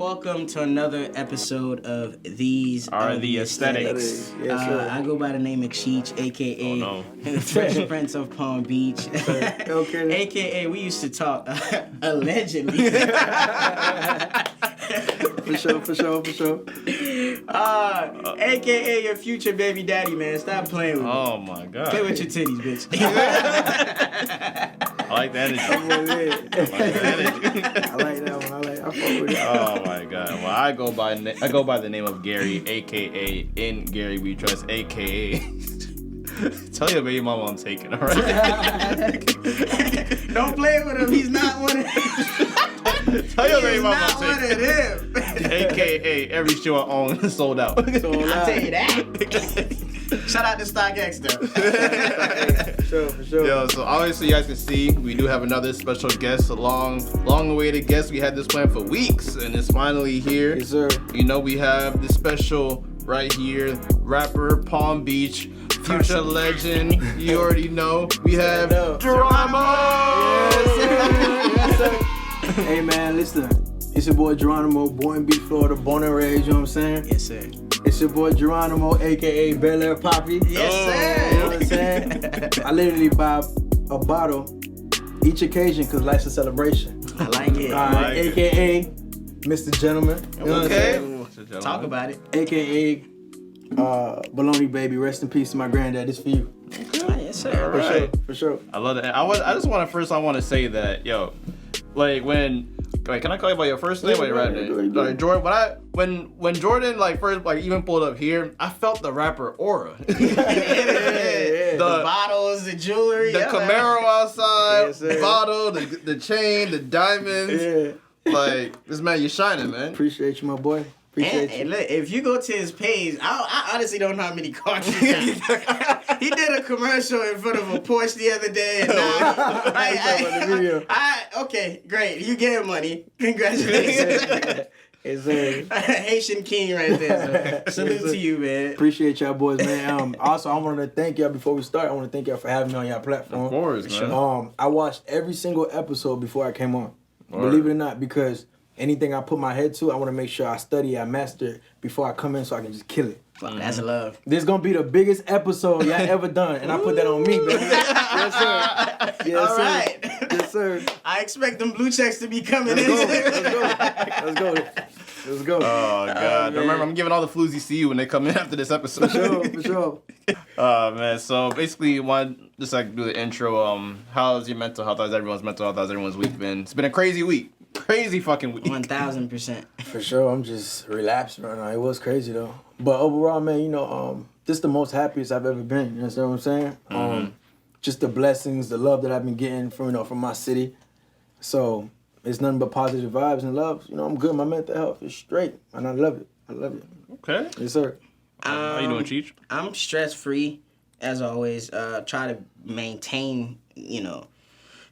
Welcome to another episode of These Are the Aesthetics. Yes, sir. I go by the name of Cheech, a.k.a. the Fresh Prince of Palm Beach. Okay. A.k.a. we used to talk, allegedly. For sure. A.k.a. your future baby daddy, man. Stop playing with me. Oh my god. Play with your titties, bitch. I like the energy. I like that one. I fuck with it. Oh my god. Well, I go by the name of Gary, aka In Gary We Trust, aka. Tell your baby mama I'm taking, alright? Don't play with him. He's not one of them. Tell your baby mama Not I'm one of taking. them. AKA every show I own is sold out. I'll tell you that. Shout out to StockX though. For sure. Yo, so obviously you guys can see we do have another special guest, a long awaited guest. We had this plan for weeks and it's finally here. Yes, sir. You know, we have this special right here, rapper Palm Beach, future legend. You already know. We have Jeronimo. Yes, sir. Hey, man, listen. It's your boy Jeronimo, born in Beach, Florida, born and raised, you know what I'm saying? Yes, sir. It's your boy Jeronimo, a.k.a. Bel Air Poppy. Yes, sir. You know what I'm saying? I literally buy a bottle each occasion because life's a celebration. I like it. like it. A.k.a. Mr. Gentleman. You know what I'm Okay. saying? Talk about it. A.k.a. Baloney Baby. Rest in peace to my granddad. This for you. Yes, sir. Right. For sure. I love that. I just want to say that, yo, like wait, can I call you by your first name or your rap name? Like Jordan, when Jordan first even pulled up here, I felt the rapper aura. The bottles, the jewelry, The Camaro outside, Yes, the sir. bottle, the chain, the diamonds. Yeah. Like, this man, you're shining, man. Appreciate you, my boy. Appreciate And you. look, if you go to his page, I honestly don't know how many cars he got. He did a commercial in front of a Porsche the other day. And now okay, great. You get money. Congratulations. Yes, sir. Haitian king right there. So. Salute to you, man. Appreciate y'all boys, man. Also, I wanted to thank y'all before we start. I want to thank y'all for having me on y'all platform. Of course, man. I watched every single episode before I came on. Word. Believe it or not, because anything I put my head to, I want to make sure I study, I master it before I come in so I can just kill it. Wow, that's love. This is going to be the biggest episode y'all ever done, and I put that on me, baby. Yes, sir. Yes, All sir. right. Yes, sir. I expect them blue checks to be coming in. Let's go. Oh, God. man. Remember, I'm giving all the floozies to you when they come in after this episode. For sure. Oh, man. So, basically, just do the intro. How's your mental health? How's everyone's mental health? How's everyone's week been? It's been a crazy week. Crazy fucking week. 1000%. For sure, I'm just relapsing right now. It was crazy though. But overall, man, this is the most happiest I've ever been. You know what I'm saying? Just the blessings, the love that I've been getting from my city. So it's nothing but positive vibes and love. I'm good. My mental health is straight, and I love it. Okay. Yes, sir. How you doing, Cheech? I'm stress free, as always. Try to maintain,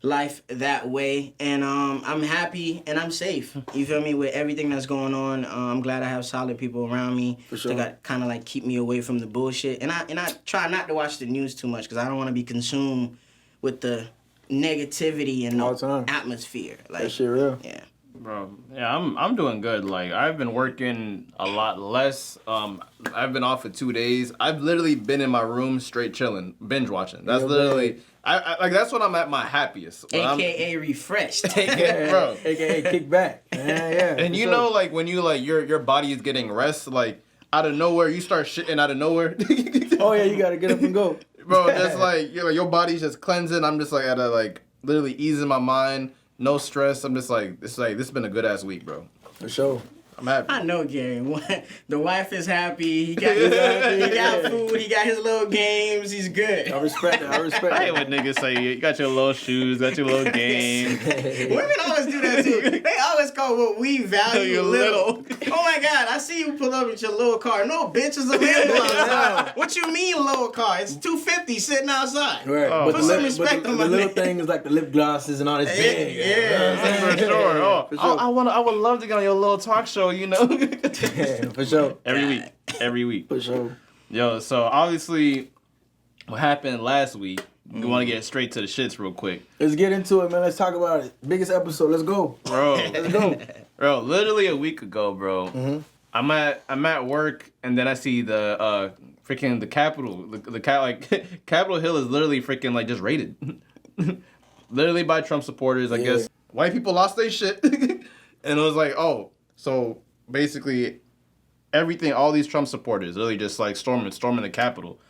life that way, and I'm happy and I'm safe. You feel me? With everything that's going on, I'm glad I have solid people around me. For sure. That kind of keep me away from the bullshit. And I try not to watch the news too much because I don't want to be consumed with the negativity and All the time. atmosphere. That shit real. Yeah. Bro, yeah, I'm doing good. I've been working a lot less. I've been off for 2 days. I've literally been in my room straight chilling, binge watching. That's literally, I that's when I'm at my happiest. When AKA refreshed. bro. AKA kick back. Yeah. And when your body is getting rest, out of nowhere, you start shitting out of nowhere. Oh yeah, you gotta get up and go. Bro, just your body's just cleansing. I'm just at a literally easing my mind. No stress. I'm just this has been a good ass week, bro. For sure. I'm happy. I know, Gary. The wife is happy. He got food. He got his little games. He's good. I respect it. I hate when niggas say you got your little shoes, got your little games. Women always do that too. They always call what we value little. Oh my God, I see you pull up with your little car. No, bitch, it's a Lambo outside. What you mean little car? It's $250 sitting outside. Right. Oh, But put some respect on my the little name. thing is like the lip glosses and all this big. Yeah. For sure. Oh, For sure. I would love to get on your little talk show, Yeah, for sure. Every week. For sure. Yo, so obviously what happened last week, We want to get straight to the shits real quick. Let's get into it, man. Let's talk about it. Biggest episode. Let's go. Bro. Let's go. Bro, literally a week ago, bro. I'm at work, and then I see the freaking the Capitol. Capitol Hill is literally freaking like just raided. Literally by Trump supporters. I guess white people lost their shit. And it was like, oh, so basically everything, all these Trump supporters literally just like storming the Capitol.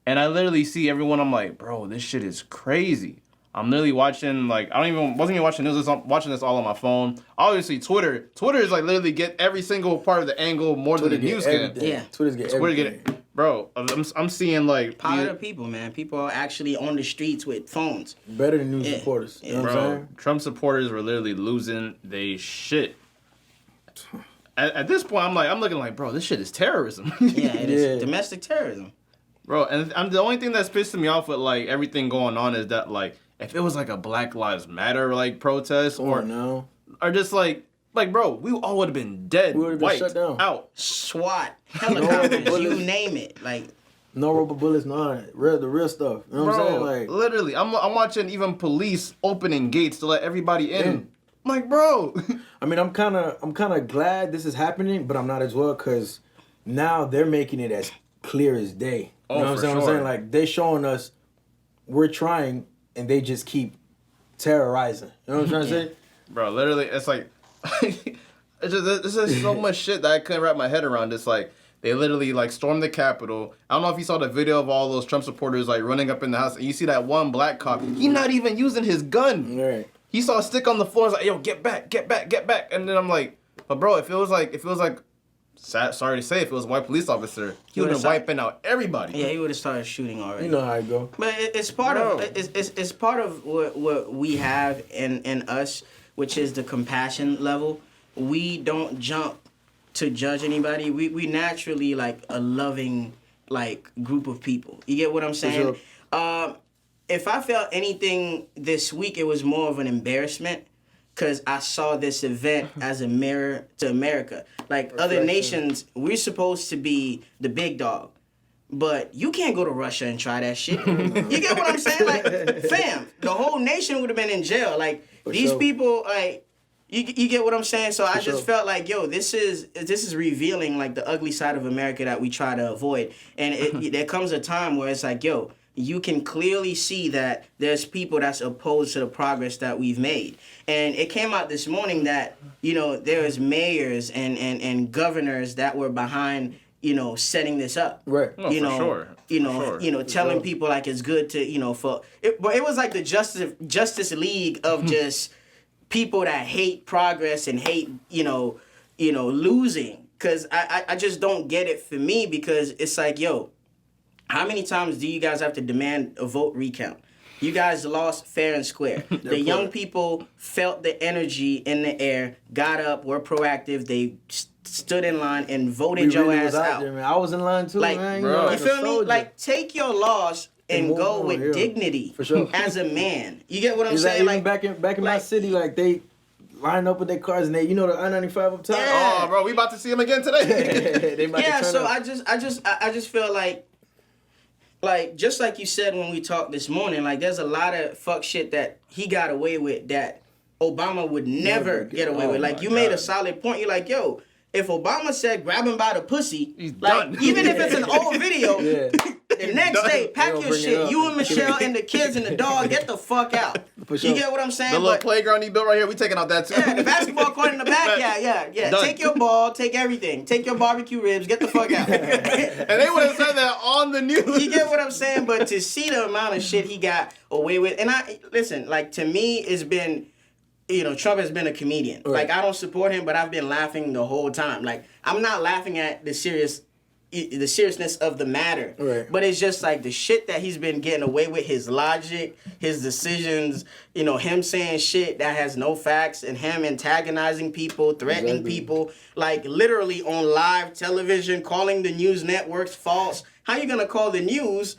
And I literally see everyone, I'm like, bro, this shit is crazy. I'm literally watching, like, wasn't even watching news, I'm watching this all on my phone. Obviously, Twitter is like literally get every single part of the angle more than the news can. Yeah. Twitter get it. Bro, I'm seeing like... Power to people, man. People are actually on the streets with phones. Better than news reporters. You know what I'm saying? Trump supporters were literally losing they shit. At this point, I'm looking like, bro, this shit is terrorism. Yeah, it is domestic terrorism. Bro, and the only thing that's pissing me off with like everything going on is that like if it was like a Black Lives Matter like protest or just like bro, we all would have been dead, we would have been shut down, out, SWAT, helicopters, you name it, like no rubber bullets, none of that. The real stuff. You know what I'm saying? Like literally, I'm watching even police opening gates to let everybody in. I'm like, bro. I mean, I'm kind of glad this is happening, but I'm not as well because now they're making it as clear as day. You know what I'm saying? Like, they're showing us we're trying, and they just keep terrorizing. You know what I'm trying to say? Bro, literally, it's like, this is so much shit that I couldn't wrap my head around. It's like, they literally, like, stormed the Capitol. I don't know if you saw the video of all those Trump supporters, like, running up in the house, and you see that one black cop. He's not even using his gun. Right. He saw a stick on the floor, and was like, yo, get back. And then I'm like, but bro, if it was like, sorry to say, if it was a white police officer, he would have been wiping out everybody. Yeah, he would have started shooting already. You know how it go. But it's part of it's part of what we have in us, which is the compassion level. We don't jump to judge anybody. We naturally like a loving like group of people. You get what I'm saying? Sure. If I felt anything this week, it was more of an embarrassment. Because I saw this event as a mirror to America. Like, other nations, we're supposed to be the big dog. But you can't go to Russia and try that shit. You get what I'm saying? Like, fam, the whole nation would have been in jail. Like, these people, like, you get what I'm saying? So I just felt like, yo, this is revealing, like, the ugly side of America that we try to avoid. And there comes a time where it's like, yo, you can clearly see that there's people that's opposed to the progress that we've made. And it came out this morning that, you know, there was mayors and governors that were behind, you know, setting this up. Right. No, you know, sure. Telling people like it's good to, you know, but it was like the Justice League of just people that hate progress and hate, you know, losing. Cause I just don't get it for me because it's like, yo, how many times do you guys have to demand a vote recount? You guys lost fair and square. The young people felt the energy in the air, got up, were proactive. They stood in line and voted your ass out. There, man. I was in line too, like, man. Bro, you feel me? Like, take your loss and go with dignity for sure. As a man. You get what I'm saying? Like back in my city, like they line up with their cars and they, you know, the I-95 up top. Yeah. Oh, bro, we about to see them again today. I just feel like, just like you said when we talked this morning, like, there's a lot of fuck shit that he got away with that Obama would never get away with. Like, you made a solid point. You're like, yo, if Obama said grab him by the pussy, he's like, done. Even if it's an old video, the next day, pack your shit. You and Michelle and the kids and the dog, get the fuck out. For sure. You get what I'm saying? The little playground he built right here, we taking out that too. Yeah, the basketball court in the back, yeah. Done. Take your ball, take everything. Take your barbecue ribs, get the fuck out. And they would have said that on the news. You get what I'm saying? But to see the amount of shit he got away with, and listen, like, to me, it's been, you know, Trump has been a comedian. Right. Like, I don't support him, but I've been laughing the whole time. Like, I'm not laughing at the seriousness of the matter. Right. But it's just like the shit that he's been getting away with, his logic, his decisions, you know, him saying shit that has no facts, and him antagonizing people, threatening people, like literally on live television, calling the news networks false. How you gonna call the news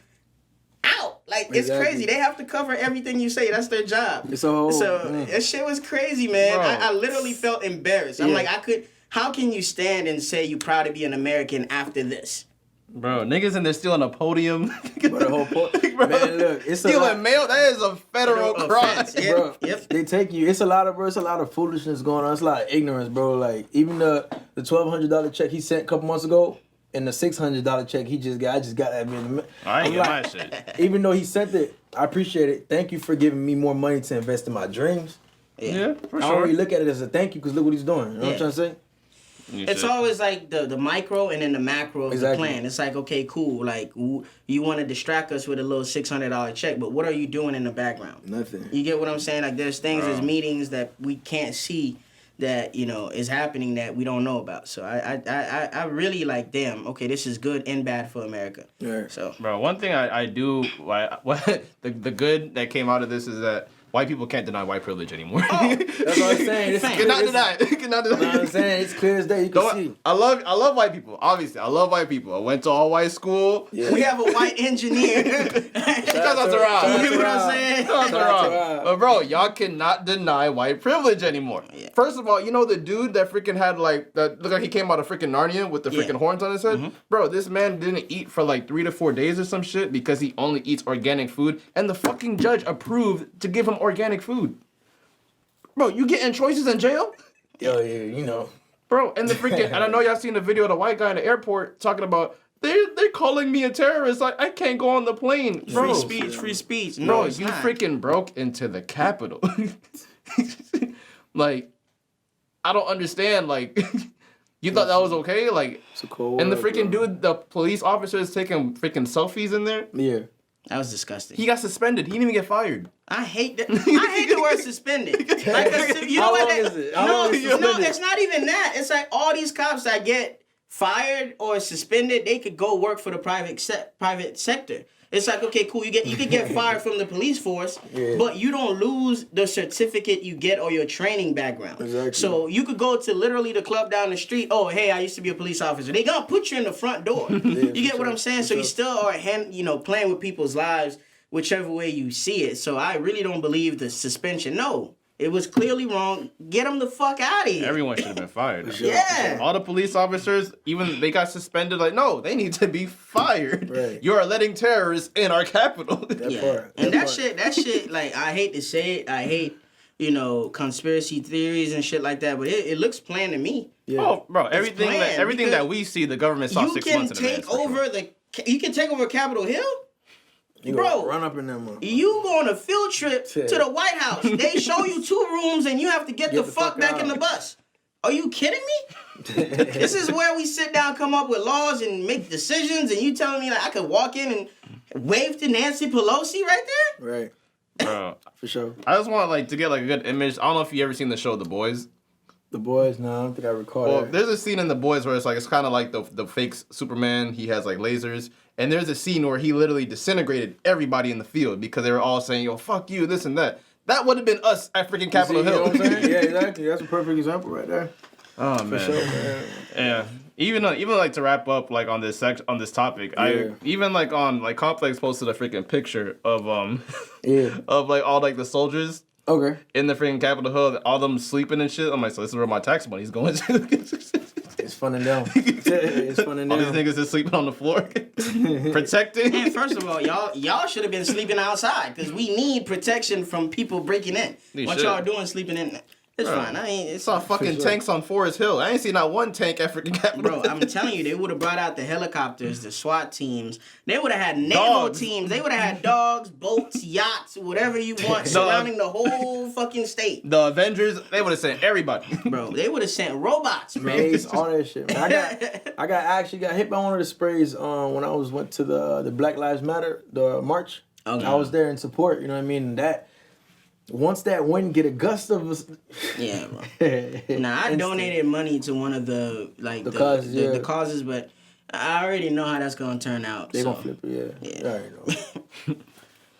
out? Like, it's crazy. They have to cover everything you say. That's their job. So that shit was crazy, man. I literally felt embarrassed. I'm like, how can you stand and say you're proud to be an American after this? Bro, niggas in there stealing a podium. Bro, the whole man, look, it's stealing mail. That is a federal crime, Yep. Bro. Yep. They take you. It's a lot of foolishness going on. It's a lot of ignorance, bro. Like even the $1,200 check he sent a couple months ago, and the $600 check he just got. I just got that man. I ain't get my shit. Even though he sent it, I appreciate it. Thank you for giving me more money to invest in my dreams. Yeah, for I sure. don't really look at it as a thank you because look what he's doing. You know what I'm trying to say? It's always like the micro and then the macro of the plan. It's like, okay, cool. Like, you want to distract us with a little $600 check, but what are you doing in the background? Nothing. You get what I'm saying? Like, there's things, there's meetings that we can't see that, you know, is happening that we don't know about. So I really like, damn, okay, this is good and bad for America. Yeah. So, bro, one thing I do, the good that came out of this is that white people can't deny white privilege anymore. Oh, that's what I'm saying. It's cannot deny it. Cannot deny it. You know what I'm saying? It's clear as day. You can see. I love white people. Obviously, I love white people. I went to all white school. Yeah. we have a white engineer. Shout out to Rob. You know what I'm saying? Shout out to Rob. But bro, y'all cannot deny white privilege anymore. Yeah. First of all, you know the dude that freaking had like that looked like he came out of freaking Narnia with the freaking horns on his head? Mm-hmm. Bro, this man didn't eat for like 3 to 4 days or some shit because he only eats organic food, and the fucking judge approved to give him organic food. Bro, you getting choices in jail? Yo, yeah, you know. Bro, and the freaking, and I know y'all seen the video of the white guy in the airport talking about, they're calling me a terrorist. Like, I can't go on the plane. Bro, Free speech. No, bro, it's you not. freaking broke into the Capitol. Like, I don't understand. Like, you thought that was okay? Like, it's a cold and the world, freaking bro. dude, the police officer is taking freaking selfies in there. Yeah. That was disgusting. He got suspended. He didn't even get fired. I hate that. I hate the word suspended. Like, you know How what? long is it? How long is No, suspended? it's not even that. It's like all these cops that get fired or suspended, they could go work for the private sector. It's like, okay, cool. You could get fired from the police force, but you don't lose the certificate you get or your training background. Exactly. So you could go to literally the club down the street. Oh, hey, I used to be a police officer. They gonna put you in the front door. You get what I'm saying? So you still are, playing with people's lives, whichever way you see it. So I really don't believe the suspension. No. It was clearly wrong. Get them the fuck out of here. Everyone should have been fired. Yeah. All the police officers, even they got suspended. Like, no, they need to be fired. Right. You are letting terrorists in our capital. That shit, like, I hate to say it. I hate, conspiracy theories and shit like that. But it looks plain to me. Yeah. Oh, bro, everything that we see, the government saw 6 months in advance. You can take over Capitol Hill. You Bro, run up in them. You go on a field trip to the White House. They show you 2 rooms and you have to get the fuck back out. in the bus. Are you kidding me? This is where we sit down, come up with laws and make decisions, and you telling me like I could walk in and wave to Nancy Pelosi right there? Right. Bro, For sure. I just want to get a good image. I don't know if you ever seen the show The Boys. The Boys, no, I don't think I recall Well, that. there's a scene in The Boys where it's kind of like the fake Superman. He has lasers. And there's a scene where he literally disintegrated everybody in the field because they were all saying, yo, fuck you, this and that. That would have been us at freaking Capitol Hill. You know what I'm saying? Yeah, exactly. That's a perfect example right there. Oh, man. For sure, man. Yeah. Even to wrap up on this topic, I even on Complex posted a freaking picture of of all the soldiers in the freaking Capitol Hill, all them sleeping and shit. I'm like, so this is where my tax money's going to. It's fun and down. It's fun and All down. these niggas is sleeping on the floor, protecting. And first of all, y'all should have been sleeping outside because we need protection from people breaking in. What y'all doing sleeping in there? It's fine. It's saw fucking tanks on Forest Hill. I ain't seen not one tank at freaking Capitol. Bro, I'm telling you, they would have brought out the helicopters, the SWAT teams. They would have had naval teams. They would have had dogs, boats, yachts, whatever you want, surrounding the whole fucking state. The Avengers, they would have sent everybody. Bro, they would have sent robots, bro. Maze, all that shit, man. I actually got hit by one of the sprays when I went to the Black Lives Matter, the march. Okay. I was there in support, you know what I mean? Once that wind get a gust of us. Yeah, bro. Nah, I donated money to one of the causes, the causes, but I already know how that's gonna turn out. They gonna flip it, yeah. I already know.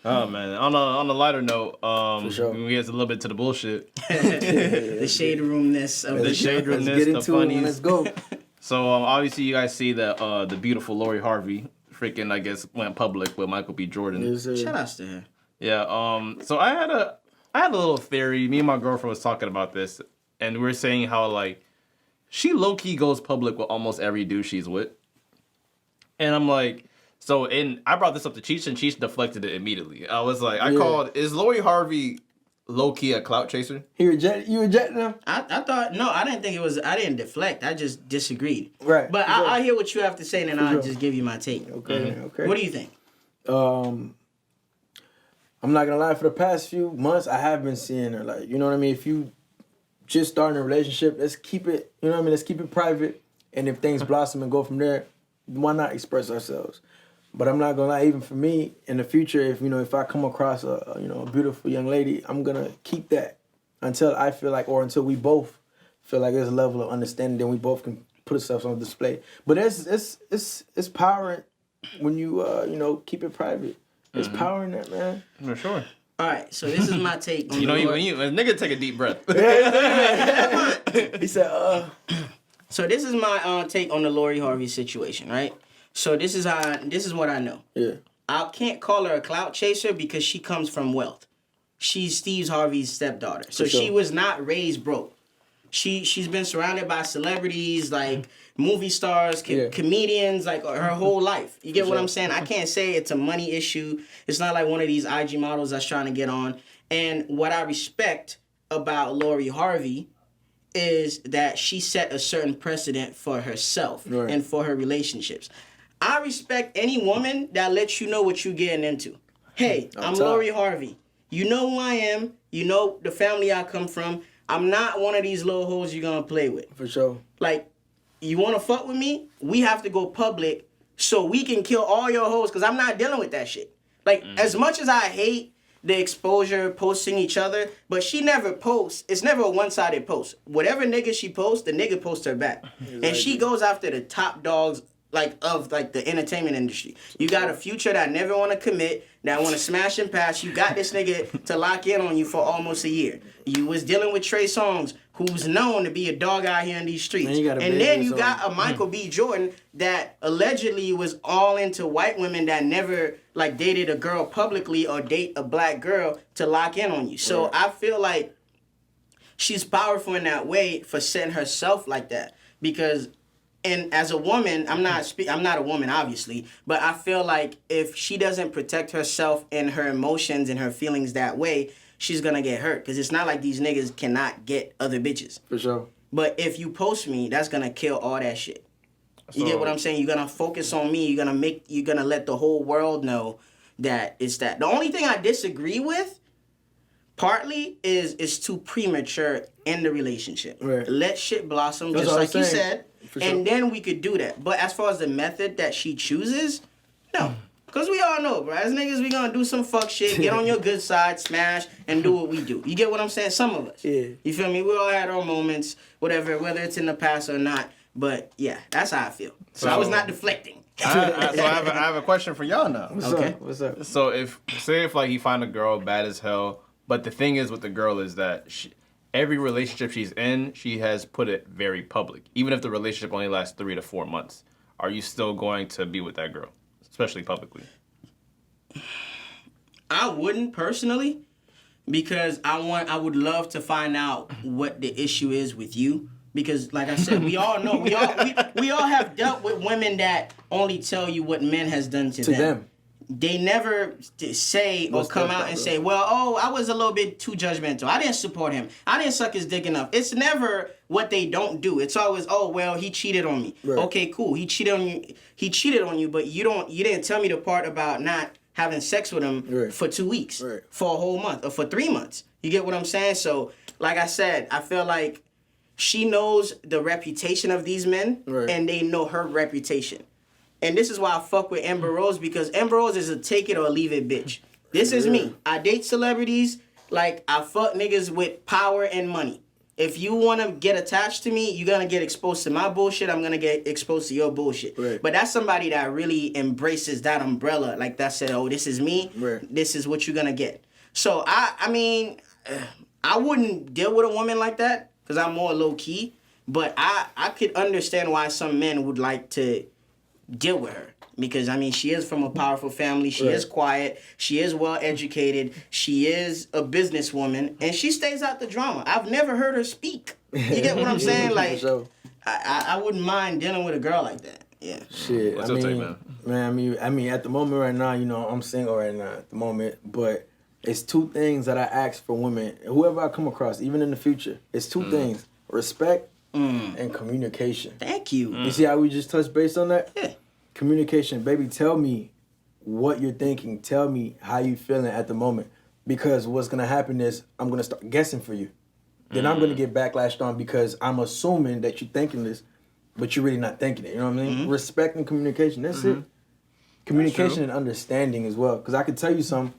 Oh man. On a lighter note, For sure. we get a little bit to the bullshit. The shade roomness of the shade show. room. Let's get the into funnies. it. Let's go. So obviously you guys see that the beautiful Lori Harvey freaking I guess went public with Michael B. Jordan. Shout outs to her. Yeah. So I had a little theory. Me and my girlfriend was talking about this, and we were saying how she low key goes public with almost every dude she's with. And I'm like, I brought this up to Cheech, and Cheech deflected it immediately. I was like, I called, is Lori Harvey low-key a clout chaser? You rejected him? I thought, no, I didn't think it was, I didn't deflect. I just disagreed. Right. But I hear what you have to say, and then I'll just give you my take. Okay, okay. What do you think? I'm not gonna lie, for the past few months, I have been seeing her, like, you know what I mean? If you just starting a relationship, let's keep it, you know what I mean? Let's keep it private. And if things blossom and go from there, why not express ourselves? But I'm not gonna lie, even for me, in the future, if I come across a beautiful young lady, I'm gonna keep that until I feel like, or until we both feel like there's a level of understanding, then we both can put ourselves on display. But it's power when you keep it private. There's power in that, man. For sure. All right, so this is my take on when a nigga take a deep breath. He said, So this is my take on the Lori Harvey situation, right? So this is what I know. Yeah. I can't call her a clout chaser because she comes from wealth. She's Steve Harvey's stepdaughter. So she was not raised broke. She's been surrounded by celebrities, like movie stars, comedians, like her whole life. You get what I'm saying? I can't say it's a money issue. It's not like one of these IG models that's trying to get on. And what I respect about Lori Harvey is that she set a certain precedent for herself and for her relationships. I respect any woman that lets you know what you're getting into. Hey, I'm Lori Harvey. You know who I am. You know the family I come from. I'm not one of these little hoes you're going to play with. For sure. Like, you want to fuck with me? We have to go public so we can kill all your hoes because I'm not dealing with that shit. Like, as much as I hate the exposure, posting each other, but she never posts. It's never a one-sided post. Whatever nigga she posts, the nigga posts her back. Exactly. And she goes after the top dogs of the entertainment industry. You got a Future that never want to commit, that want to smash and pass. You got this nigga to lock in on you for almost a year. You was dealing with Trey Songz, who's known to be a dog out here in these streets. And then you got a Michael B. Jordan that allegedly was all into white women that never dated a girl publicly or date a black girl to lock in on you. So I feel like she's powerful in that way for setting herself like that. Because and as a woman, I'm not a woman, obviously, but I feel like if she doesn't protect herself and her emotions and her feelings that way, she's gonna get hurt. Because it's not like these niggas cannot get other bitches. For sure. But if you post me, that's gonna kill all that shit. You get what I'm saying? You're gonna focus on me. You're gonna let the whole world know that it's that. The only thing I disagree with, partly, is it's too premature in the relationship. Right. Let shit blossom, just like you said. And then we could do that. But as far as the method that she chooses, no. Because we all know, bro. As niggas, we gonna do some fuck shit, get on your good side, smash, and do what we do. You get what I'm saying? Some of us. Yeah. You feel me? We all had our moments, whether it's in the past or not. But, yeah, that's how I feel. So I was not deflecting. I have a question for y'all now. What's up? So if he find a girl bad as hell, but the thing is with the girl is that every relationship she's in, she has put it very public. Even if the relationship only lasts 3 to 4 months, are you still going to be with that girl, especially publicly? I wouldn't personally, because I would love to find out what the issue is with you. Because, like I said, we all know, we all have dealt with women that only tell you what men has done to them. They never say or come out and say, well, I was a little bit too judgmental. I didn't support him. I didn't suck his dick enough. It's never what they don't do. It's always, he cheated on me. Right. Okay, cool. He cheated on you, but you didn't tell me the part about not having sex with him for 2 weeks, for a whole month, or for 3 months. You get what I'm saying? So, like I said, I feel like she knows the reputation of these men, and they know her reputation. And this is why I fuck with Amber Rose, because Amber Rose is a take it or leave it bitch. This is me. I date celebrities. Like, I fuck niggas with power and money. If you want to get attached to me, you're going to get exposed to my bullshit. I'm going to get exposed to your bullshit. Right. But that's somebody that really embraces that umbrella. Like, that said, this is me. Right. This is what you're going to get. So, I mean, I wouldn't deal with a woman like that because I'm more low-key. But I could understand why some men would like to deal with her, because I mean she is from a powerful family, she is quiet, she is well educated, she is a businesswoman, and she stays out the drama. I've never heard her speak. You get what I'm saying? Like, I wouldn't mind dealing with a girl like that. Yeah. Shit. What's I your mean, take, man, I mean, at the moment right now, you know, I'm single right now at the moment, but it's two things that I ask for women, whoever I come across, even in the future. It's two things: respect and communication. Thank you. You see how we just touched base on that? Yeah. Communication, baby. Tell me what you're thinking. Tell me how you feeling at the moment, because what's gonna happen is I'm gonna start guessing for you. Then I'm gonna get backlashed on because I'm assuming that you're thinking this, but you're really not thinking it. You know what I mean? Respect and communication. That's it. Communication and understanding as well. Because I can tell you something,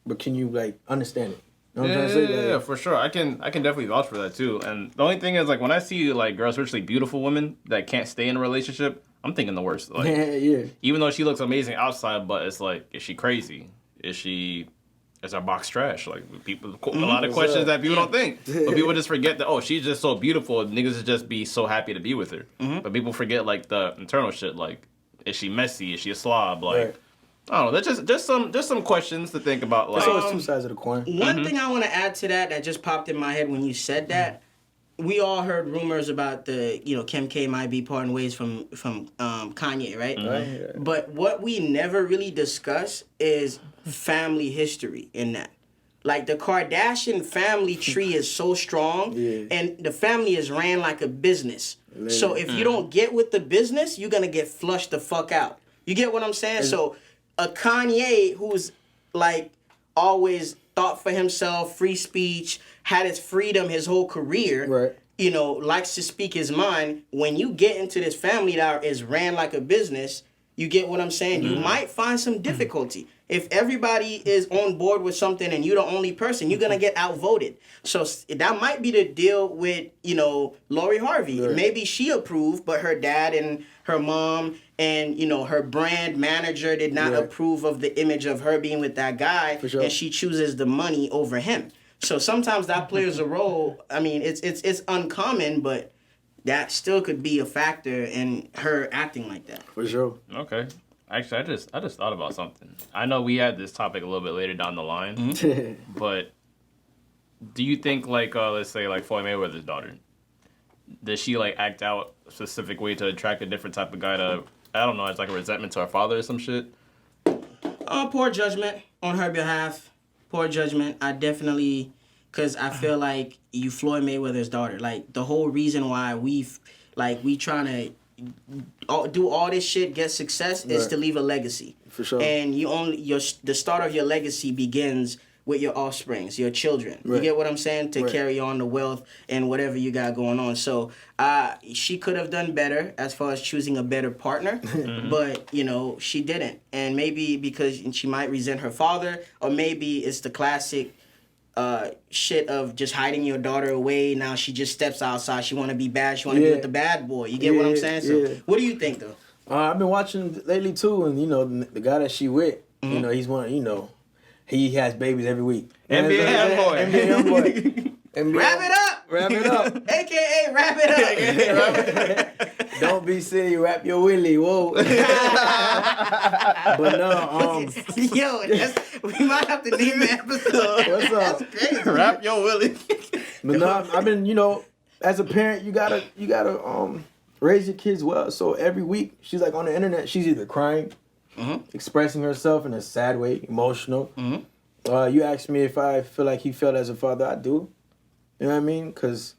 but can you like understand it? You know what I'm trying to say? Yeah, for sure. I can definitely vouch for that too. And the only thing is, like, when I see like girls, especially beautiful women that can't stay in a relationship, I'm thinking the worst. Like, Yeah. even though she looks amazing outside, but it's like, is she crazy? Is our box trash? Like, people, a lot of questions that people don't think. But people just forget that, oh, she's just so beautiful. Niggas would just be so happy to be with her. But people forget like the internal shit. Like, is she messy? Is she a slob? Like. Right. I don't know. That's just some questions to think about. Like, There's always two sides of the coin. One thing I want to add to that just popped in my head when you said that. We all heard rumors about Kim K might be parting ways from Kanye, right? Right. But what we never really discuss is family history in that. Like, the Kardashian family tree is so strong, and the family is ran like a business. So if you don't get with the business, you're gonna get flushed the fuck out. You get what I'm saying? So a Kanye who's like always thought for himself, free speech, had his freedom his whole career, right. Likes to speak his mind. When you get into this family that is ran like a business, you get what I'm saying? You might find some difficulty. If everybody is on board with something and you're the only person, you're going to get outvoted. So that might be the deal with, Lori Harvey. Right. Maybe she approved, but her dad and her mom and, her brand manager did not approve of the image of her being with that guy. For sure. And she chooses the money over him. So sometimes that plays a role. I mean, it's uncommon, but that still could be a factor in her acting like that. For sure. okay. Actually, I just thought about something. I know we had this topic a little bit later down the line, but do you think, like, let's say, like, Floyd Mayweather's daughter, does she, like, act out a specific way to attract a different type of guy to, I don't know, it's like a resentment to her father or some shit? Poor judgment on her behalf. Poor judgment. I definitely, because I feel like you Floyd Mayweather's daughter. Like, the whole reason why we trying to do all this shit, get success, is to leave a legacy. For sure. And the start of your legacy begins with your offsprings, your children. Right. You get what I'm saying? To Right. carry on the wealth and whatever you got going on. So she could have done better as far as choosing a better partner, but she didn't. And maybe because she might resent her father, or maybe it's the classic shit of just hiding your daughter away. Now she just steps outside. She want to be bad. She want to be with the bad boy. You get what I'm saying? So what do you think, though? I've been watching lately too, and the guy that she with, he's one. He has babies every week. NBA Youngboy. NBA, Wrap it up. Wrap it up. AKA wrap it up. Don't be silly. Wrap your Willy. Whoa. But no. Yo, we might have to name the episode. What's up? That's crazy. Rap yo Willy. But no, I've been, as a parent, you gotta raise your kids well. So every week, she's like on the internet. She's either crying, expressing herself in a sad way, emotional. You asked me if I feel like he failed as a father. I do. You know what I mean? Because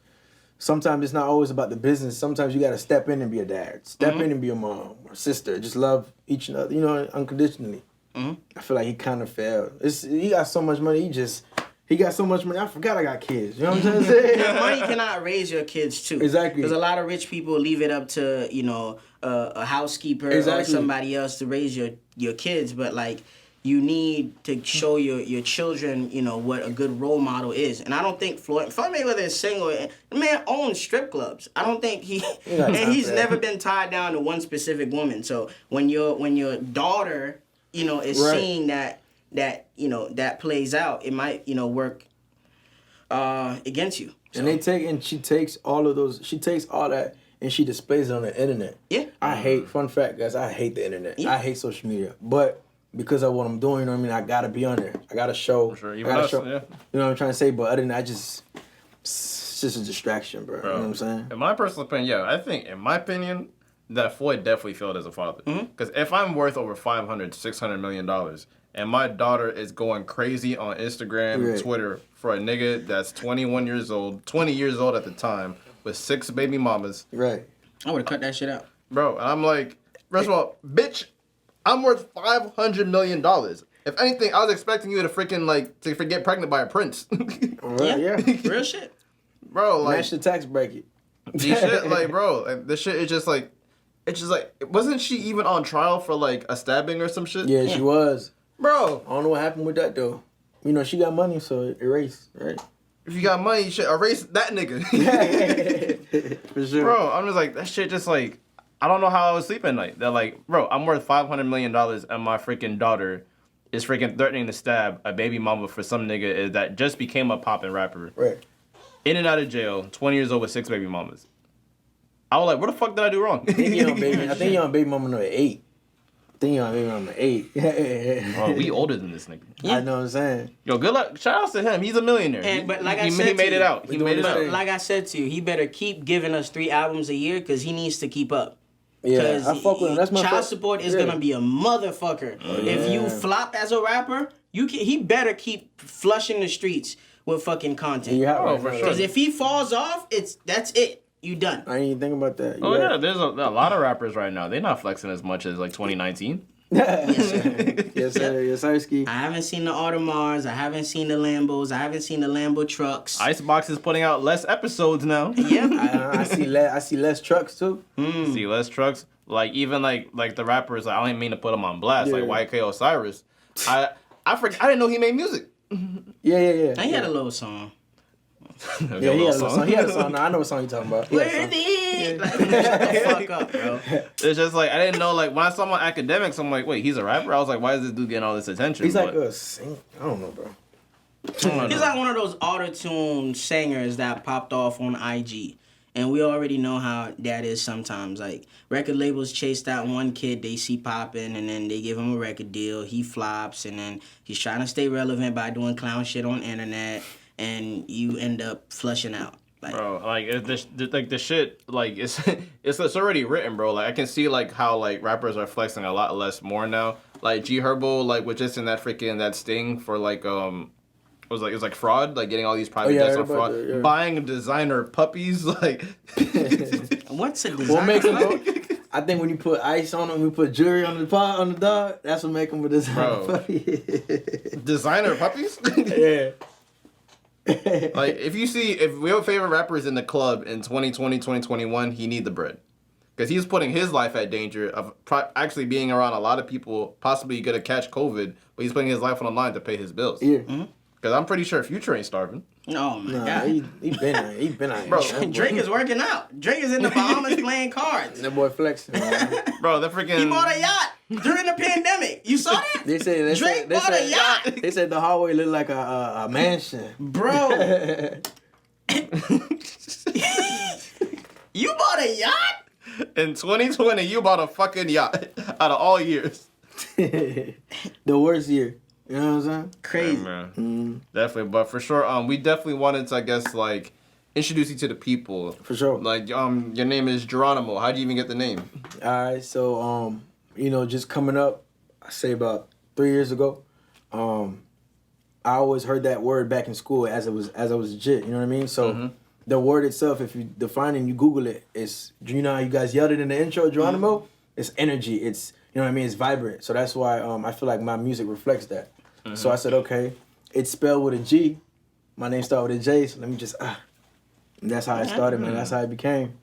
sometimes it's not always about the business. Sometimes you got to step in and be a dad. Step in and be a mom or sister. Just love each other, unconditionally. I feel like he kind of failed. He got so much money. He got so much money. I forgot I got kids. You know what I'm trying to say? Yeah, money cannot raise your kids too. Exactly. Because a lot of rich people leave it up to a housekeeper or somebody else to raise your kids. But like, you need to show your children, what a good role model is. And I don't think Floyd Mayweather is single. The man owns strip clubs. I don't think he's never been tied down to one specific woman. So when your daughter, is seeing that plays out, it might, work against you. So. And she takes all that and she displays it on the internet. Yeah. Fun fact, guys, I hate the internet. Yeah. I hate social media. But because of what I'm doing, I gotta be on there. I gotta show. For sure. You know what I'm trying to say? But other than that, it's just a distraction, bro. You know what I'm saying? In my personal opinion, I think, in my opinion, that Floyd definitely failed as a father. Because if I'm worth over $500-600 million and my daughter is going crazy on Instagram, Twitter for a nigga that's 21 years old, 20 years old at the time, with 6 baby mamas. Right. I would have cut that shit out. Bro, and I'm like, first of all, bitch, I'm worth $500 million. If anything, I was expecting you to freaking, like, to get pregnant by a prince. Yeah. Real shit. Bro, like... Match the tax bracket. These shit, like, bro, like, this shit is just like... It's just like... Wasn't she even on trial for, like, a stabbing or some shit? Yeah, she was. Bro. I don't know what happened with that, though. You know, she got money, so it erased, right? If you got money, you should erase that nigga. For sure. Bro, I'm just like, that shit just like... I don't know how I was sleeping at night. They're like, bro, I'm worth $500 million and my freaking daughter is freaking threatening to stab a baby mama for some nigga that just became a poppin' rapper. Right. In and out of jail, 20 years old with 6 baby mamas. I was like, what the fuck did I do wrong? I think you're on baby mama number 8. I think you're on baby mama 8. Bro, we older than this nigga. Yeah. I know what I'm saying. Yo, good luck. Shout out to him. He's a millionaire. But like he said made it out. He made it out. Like I said to you, he better keep giving us 3 albums a year because he needs to keep up. Yeah, I fuck with him. That's my child support is gonna be a motherfucker. If you flop as a rapper, he better keep flushing the streets with fucking content. Yeah, for sure. Because if he falls off, that's it. You done. I ain't even thinking about that. Oh yeah, there's a lot of rappers right now. They're not flexing as much as like 2019. Yes, sir. Yes, sir, Ski. I haven't seen the Audemars. I haven't seen the Lambos. I haven't seen the Lambo trucks. Icebox is putting out less episodes now. Yep. I see less trucks too. See less trucks. Like even like the rappers. I don't even mean to put them on blast. Like YK Osiris. I didn't know he made music. Yeah. And he had a little song. He had a song. No, I know what song you're talking about. Worthy. Like, shut the fuck up, bro. It's just like I didn't know. Like when I saw him on Academics, I'm like, wait, he's a rapper. I was like, why is this dude getting all this attention? He's like a singer. I don't know, bro. He's like one of those auto-tune singers that popped off on IG. And we already know how that is sometimes. Like, record labels chase that one kid they see popping, and then they give him a record deal. He flops, and then he's trying to stay relevant by doing clown shit on the internet, and you end up flushing out. Like, bro, like the shit, like it's already written, bro. Like I can see like how like rappers are flexing a lot less more now. Like G Herbo, like was just in that sting for like it was like fraud, like getting all these private jets on fraud, buying designer puppies, like. What's a designer? What makes them? I think when you put ice on them, we put jewelry on the dog. That's what make them a designer puppy. Designer puppies? Yeah. Like if we have favorite rappers in the club in 2020, 2021, he need the bread. Because he's putting his life at danger of actually being around a lot of people, possibly gonna catch COVID, but he's putting his life on the line to pay his bills. Yeah. Mm-hmm. Because I'm pretty sure Future ain't starving. Oh my God. He been out. Bro, Drake is working out. Drake is in the Bahamas playing cards. That boy flexing. Bro, that freaking... He bought a yacht during the pandemic. You saw that? Drake bought a yacht. They said the hallway looked like a mansion. Bro. You bought a yacht? In 2020, you bought a fucking yacht out of all years. The worst year. You know what I'm saying? Crazy. Yeah, man. Definitely, but for sure, we definitely wanted to, I guess, like, introduce you to the people. For sure. Like, your name is Jeronimo. How'd you even get the name? Alright, so, just coming up, I say about 3 years ago, I always heard that word back in school as I was legit, you know what I mean? So, the word itself, if you define it and you Google it, it's, you know how you guys yelled it in the intro, Jeronimo? It's energy, it's, you know what I mean? It's vibrant. So that's why I feel like my music reflects that. So I said, okay, it's spelled with a G. My name started with a J, so let me just, and that's how it started, man. That's how it became.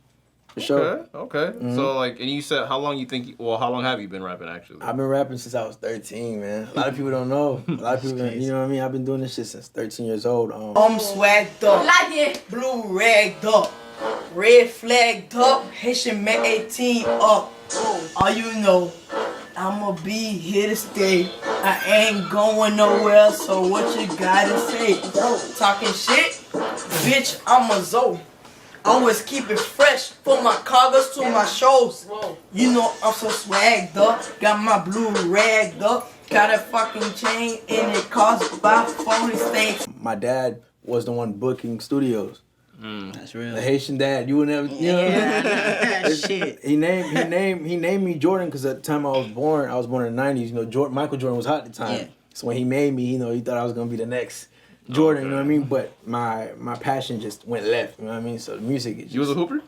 For sure. Okay. So, like, and you said how long have you been rapping, actually? I've been rapping since I was 13, man. A lot of people don't know. A lot of people, you know what I mean? I've been doing this shit since 13 years old. I'm swagged up, blue ragged up, red flagged up, Haitian man 18 up. All you know, I'ma be here to stay. I ain't going nowhere, so what you gotta say? Talking shit? Bitch, I'm a Zoe. Always keep it fresh, from my cargoes to my shows. You know I'm so swagged up, got my blue ragged up, got a fucking chain and it costs about 40 steaks. My dad was the one booking studios. That's real. The Haitian dad. You would never. You know. Yeah, shit. He named me Jordan because at the time I was born in the 90s. You know, Michael Jordan was hot at the time. Yeah. So when he made me, you know, he thought I was gonna be the next Jordan. You know what I mean? But my passion just went left. You know what I mean? So the music is. You was a hooper?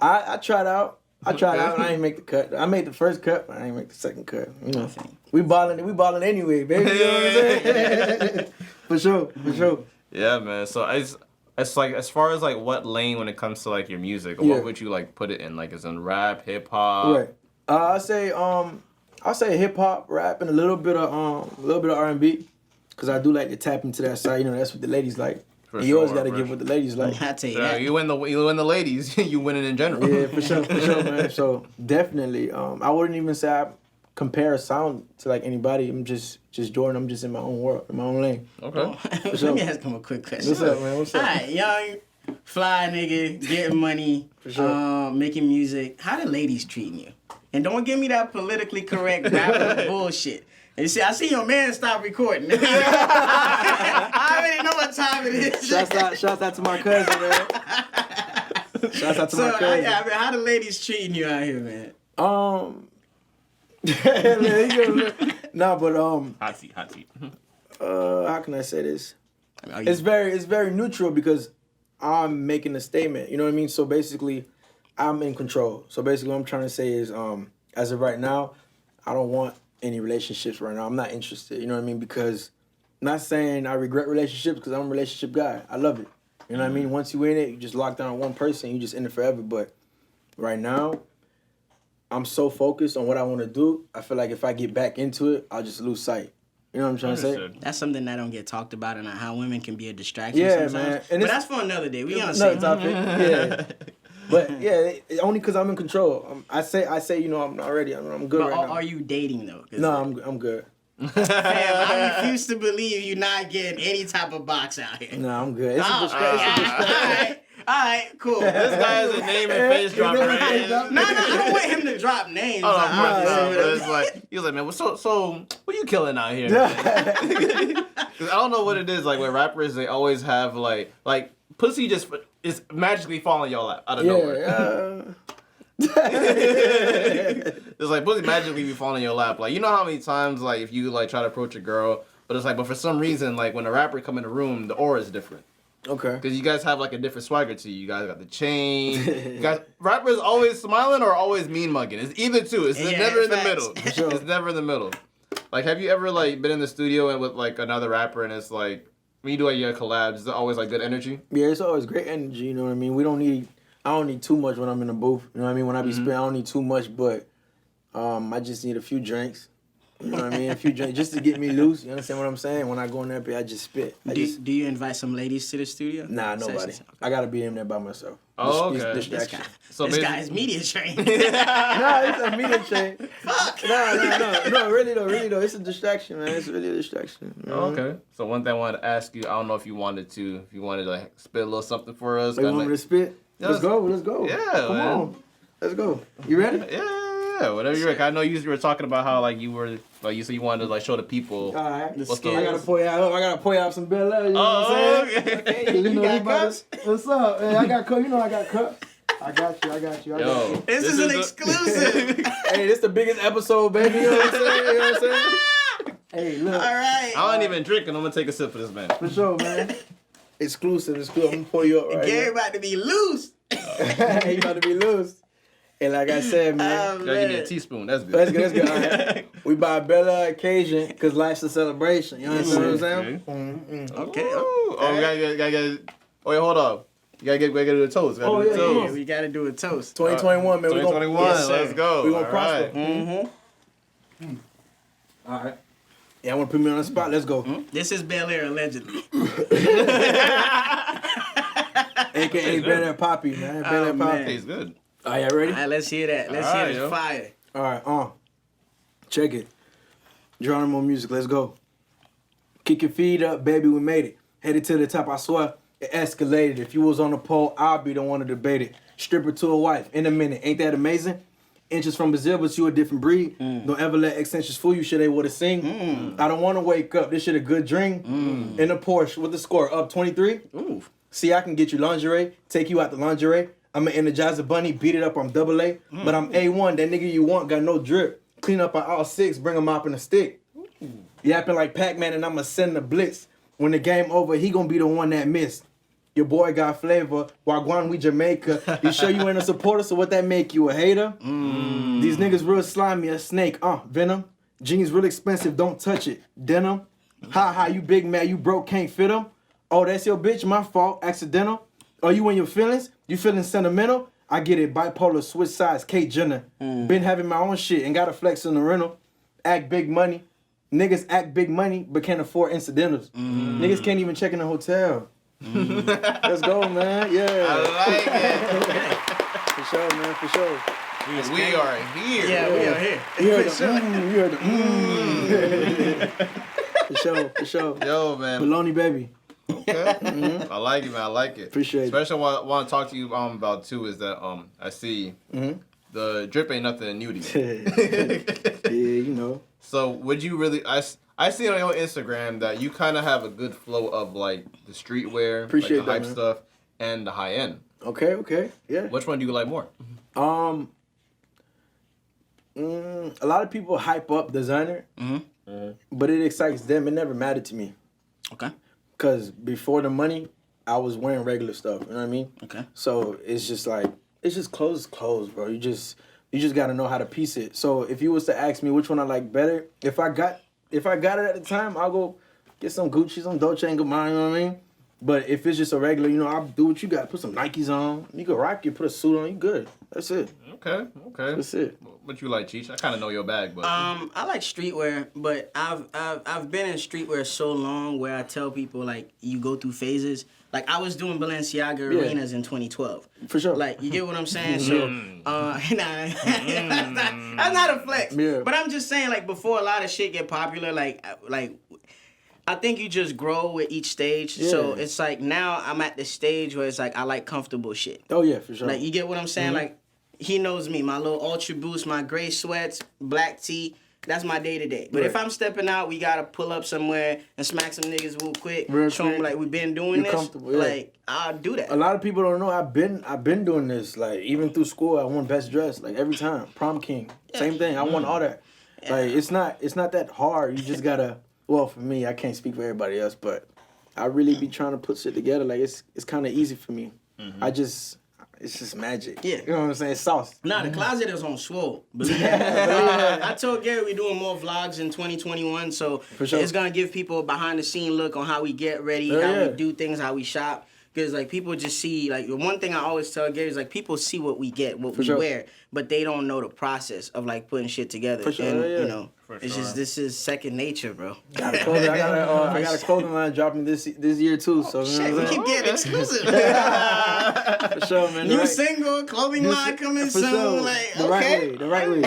I tried out. I didn't make the cut. I made the first cut, but I didn't make the second cut. You know, we balling anyway, baby. You know what I'm saying? For sure. Yeah, man. So it's like, as far as like what lane when it comes to like your music, or what would you like put it in? Like, is in rap, hip hop? Right. I say hip hop, rap, and a little bit of R&B, cause I do like to tap into that side. You know, that's what the ladies like. You always got to give what the ladies like. I tell you that. You win the ladies, you win it in general. Yeah, for sure, man. So definitely, I wouldn't even say I compare a sound to like anybody. I'm just Jordan. I'm just in my own world, in my own lane. Okay. Let me ask him a quick question. What's up, man? What's up? All right, young, fly nigga, getting money, making music. How the ladies treating you? And don't give me that politically correct rapper bullshit. And see, I see your man stop recording. I already know what time it is. Shouts out to my cousin, man. Shouts out to my cousin. I mean, how the ladies treating you out here, man? No, but Hot seat. how can I say this? It's very neutral because I'm making a statement. You know what I mean? So basically, I'm in control. So basically, what I'm trying to say is, as of right now, I don't want any relationships right now. I'm not interested. You know what I mean? Because I'm not saying I regret relationships, because I'm a relationship guy. I love it. You know what I mean? Once you in it, you just lock down on one person. You just in it forever. But right now, I'm so focused on what I want to do. I feel like if I get back into it, I'll just lose sight. You know what I'm trying to say? That's something that don't get talked about, and how women can be a distraction sometimes. Man. But that's for another day. We gonna another see. topic. Yeah. But yeah, only because I'm in control. I say, you know, I'm not ready. I'm good But right now. are you dating though? No, I'm good. Fam, I refuse to believe you're not getting any type of box out here. No, I'm good. It's a distraction. All right, cool. This guy is a name and face drop right No, I don't want him to drop names. It's like, he was like, man, so what you killing out here? 'Cause I don't know what it is. Like, with rappers, they always have like pussy just is magically falling y'all out of nowhere. It's like pussy magically be falling in your lap. Like, you know how many times like if you like try to approach a girl, but it's like, but for some reason, like when a rapper come in the room, the aura is different. Okay. Because you guys have like a different swagger to you. You guys got the chain. You guys, rappers always smiling or always mean mugging. It's either two. It's never in the middle. Sure. It's never in the middle. Like, have you ever like been in the studio and with like another rapper and it's like when you do like your collabs, is it always like good energy? Yeah, it's always great energy. You know what I mean? I don't need too much when I'm in the booth. You know what I mean? When I be spitting, I don't need too much, but I just need a few drinks. You know what I mean? A few drinks just to get me loose. You understand what I'm saying? When I go in there, I just spit. Do you invite some ladies to the studio? Nah, nobody. I gotta be in there by myself. Oh, okay. Distraction. This guy is media trained. Nah, it's a media train. Fuck. No, really though. It's a distraction, man. It's really a distraction. You know? Okay. So one thing I wanted to ask you, I don't know if you wanted to like spit a little something for us. You want me to spit? Let's go. Yeah, Come on. Let's go. You ready? Yeah. Whatever you're like. I know you were talking about how like you were like you said you wanted to like show the people. All right. What's I gotta pour you out some Bel Air. You know what I'm saying? Okay. You know, cups? What's up? Hey, I got cups. You know I got cups. I got you. Yo, This is an exclusive. Hey, this the biggest episode, baby. You know what I'm saying? Hey, look. All right. I ain't even drinking. I'm gonna take a sip for this man. For sure, man. Exclusive. I'm gonna pour you up right Gary about to be loose. He about to be loose. And like I said, man. Gotta give me a teaspoon. That's good. That's good. All right. We buy a Bel Air occasion because life's a celebration. You understand what I'm saying? Okay. Oh, we gotta oh, wait, hold up. You gotta do a toast. Yeah. We gotta do a toast. 2021, man. 2021. Yes, sir. Let's go. We gonna All prosper. right. Mm-hmm. All right. Yeah, I want to put me on the spot. Let's go. This is Bel Air allegedly. Tastes AKA Bel Air Poppy, man. Bel Air Poppy. Tastes good. All right, ready? All right, let's hear that. Let's All hear right, the yo. fire. All right, check it. Jeronimo music, let's go. Kick your feet up, baby, we made it. Headed to the top, I swear, it escalated. If you was on the pole, I'll be the one to debate it. Stripper to a wife, in a minute, ain't that amazing? Inches from Brazil, but you a different breed. Don't ever let extensions fool you, shit they would have sing. I don't want to wake up, this shit a good drink. In a Porsche, with the score, up 23. Ooh. See, I can get you lingerie, take you out the lingerie. I'm an Energizer Bunny, beat it up, I'm AA. But I'm A1, that nigga you want got no drip. Clean up on all 6, bring him up in a stick. Yapping like Pac-Man and I'ma send the blitz. When the game over, he gonna be the one that missed. Your boy got flavor. Wagwan, we Jamaica. You sure you ain't a supporter, so what that make you, a hater? These niggas real slimy, a snake. Venom. Jeans real expensive, don't touch it. Denim. Ha, you big man, you broke, can't fit them. Oh, that's your bitch, my fault, accidental. Oh, you in your feelings? You feeling sentimental? I get it, bipolar, switch sides, Kate Jenner. Been having my own shit and got a flex in the rental. Act big money. Niggas act big money but can't afford incidentals. Niggas can't even check in a hotel. Let's go, man. Yeah. I like it. For sure, man, for sure. We are here. Yeah, we are here. You heard the For sure. Yo, man. Baloney, baby. Okay. I like it, man. I like it. Appreciate it. Especially what I want to talk to you about too is that I see the drip ain't nothing new to you. Yeah, you know. So would you really? I see on your Instagram that you kind of have a good flow of like the streetwear, Appreciate like the hype that, man. stuff, and the high end. Okay, yeah. Which one do you like more? A lot of people hype up designer, but it excites them. It never mattered to me. Okay. Cause before the money, I was wearing regular stuff. You know what I mean? Okay. So it's just like clothes, bro. You just gotta know how to piece it. So if you was to ask me which one I like better, if I got it at the time, I'll go get some Gucci, some Dolce & Gabbana. You know what I mean? But if it's just a regular, you know, I'll do what you got. Put some Nikes on. You can rock it. Put a suit on. You good. That's it. Okay. That's it. What you like, Cheech? I kind of know your bag, but I like streetwear, but I've been in streetwear so long where I tell people like you go through phases. Like I was doing Balenciaga arenas in 2012. For sure. Like you get what I'm saying? So that's not a flex. Yeah. But I'm just saying like before a lot of shit get popular, like I think you just grow with each stage. Yeah. So it's like now I'm at the stage where it's like I like comfortable shit. Oh yeah, for sure. Like you get what I'm saying? Like he knows me, my little Ultra Boost, my gray sweats, black tee. That's my day to day. But if I'm stepping out, we gotta pull up somewhere and smack some niggas real quick. Show them like we've been doing this. Like I'll do that. A lot of people don't know I've been doing this. Like even through school, I won best dress. Like every time, prom king, same thing. I won all that. Yeah. Like it's not that hard. You just gotta. Well, for me, I can't speak for everybody else, but I really be trying to put shit together. Like it's kind of easy for me. It's just magic. Yeah. You know what I'm saying? It's sauce. Nah, the closet is on swole. Believe me. I told Gary we're doing more vlogs in 2021, so for sure. It's gonna give people a behind the scene look on how we get ready, how we do things, how we shop. Because like people just see like the one thing I always tell Gary is like people see what we get, what we wear, but they don't know the process of like putting shit together. For sure, and you know, it's just this is second nature, bro. I got a clothing line dropping this year too. So shit, we keep getting exclusive. For sure, man. New single, clothing line coming soon. Sure. Like the right way.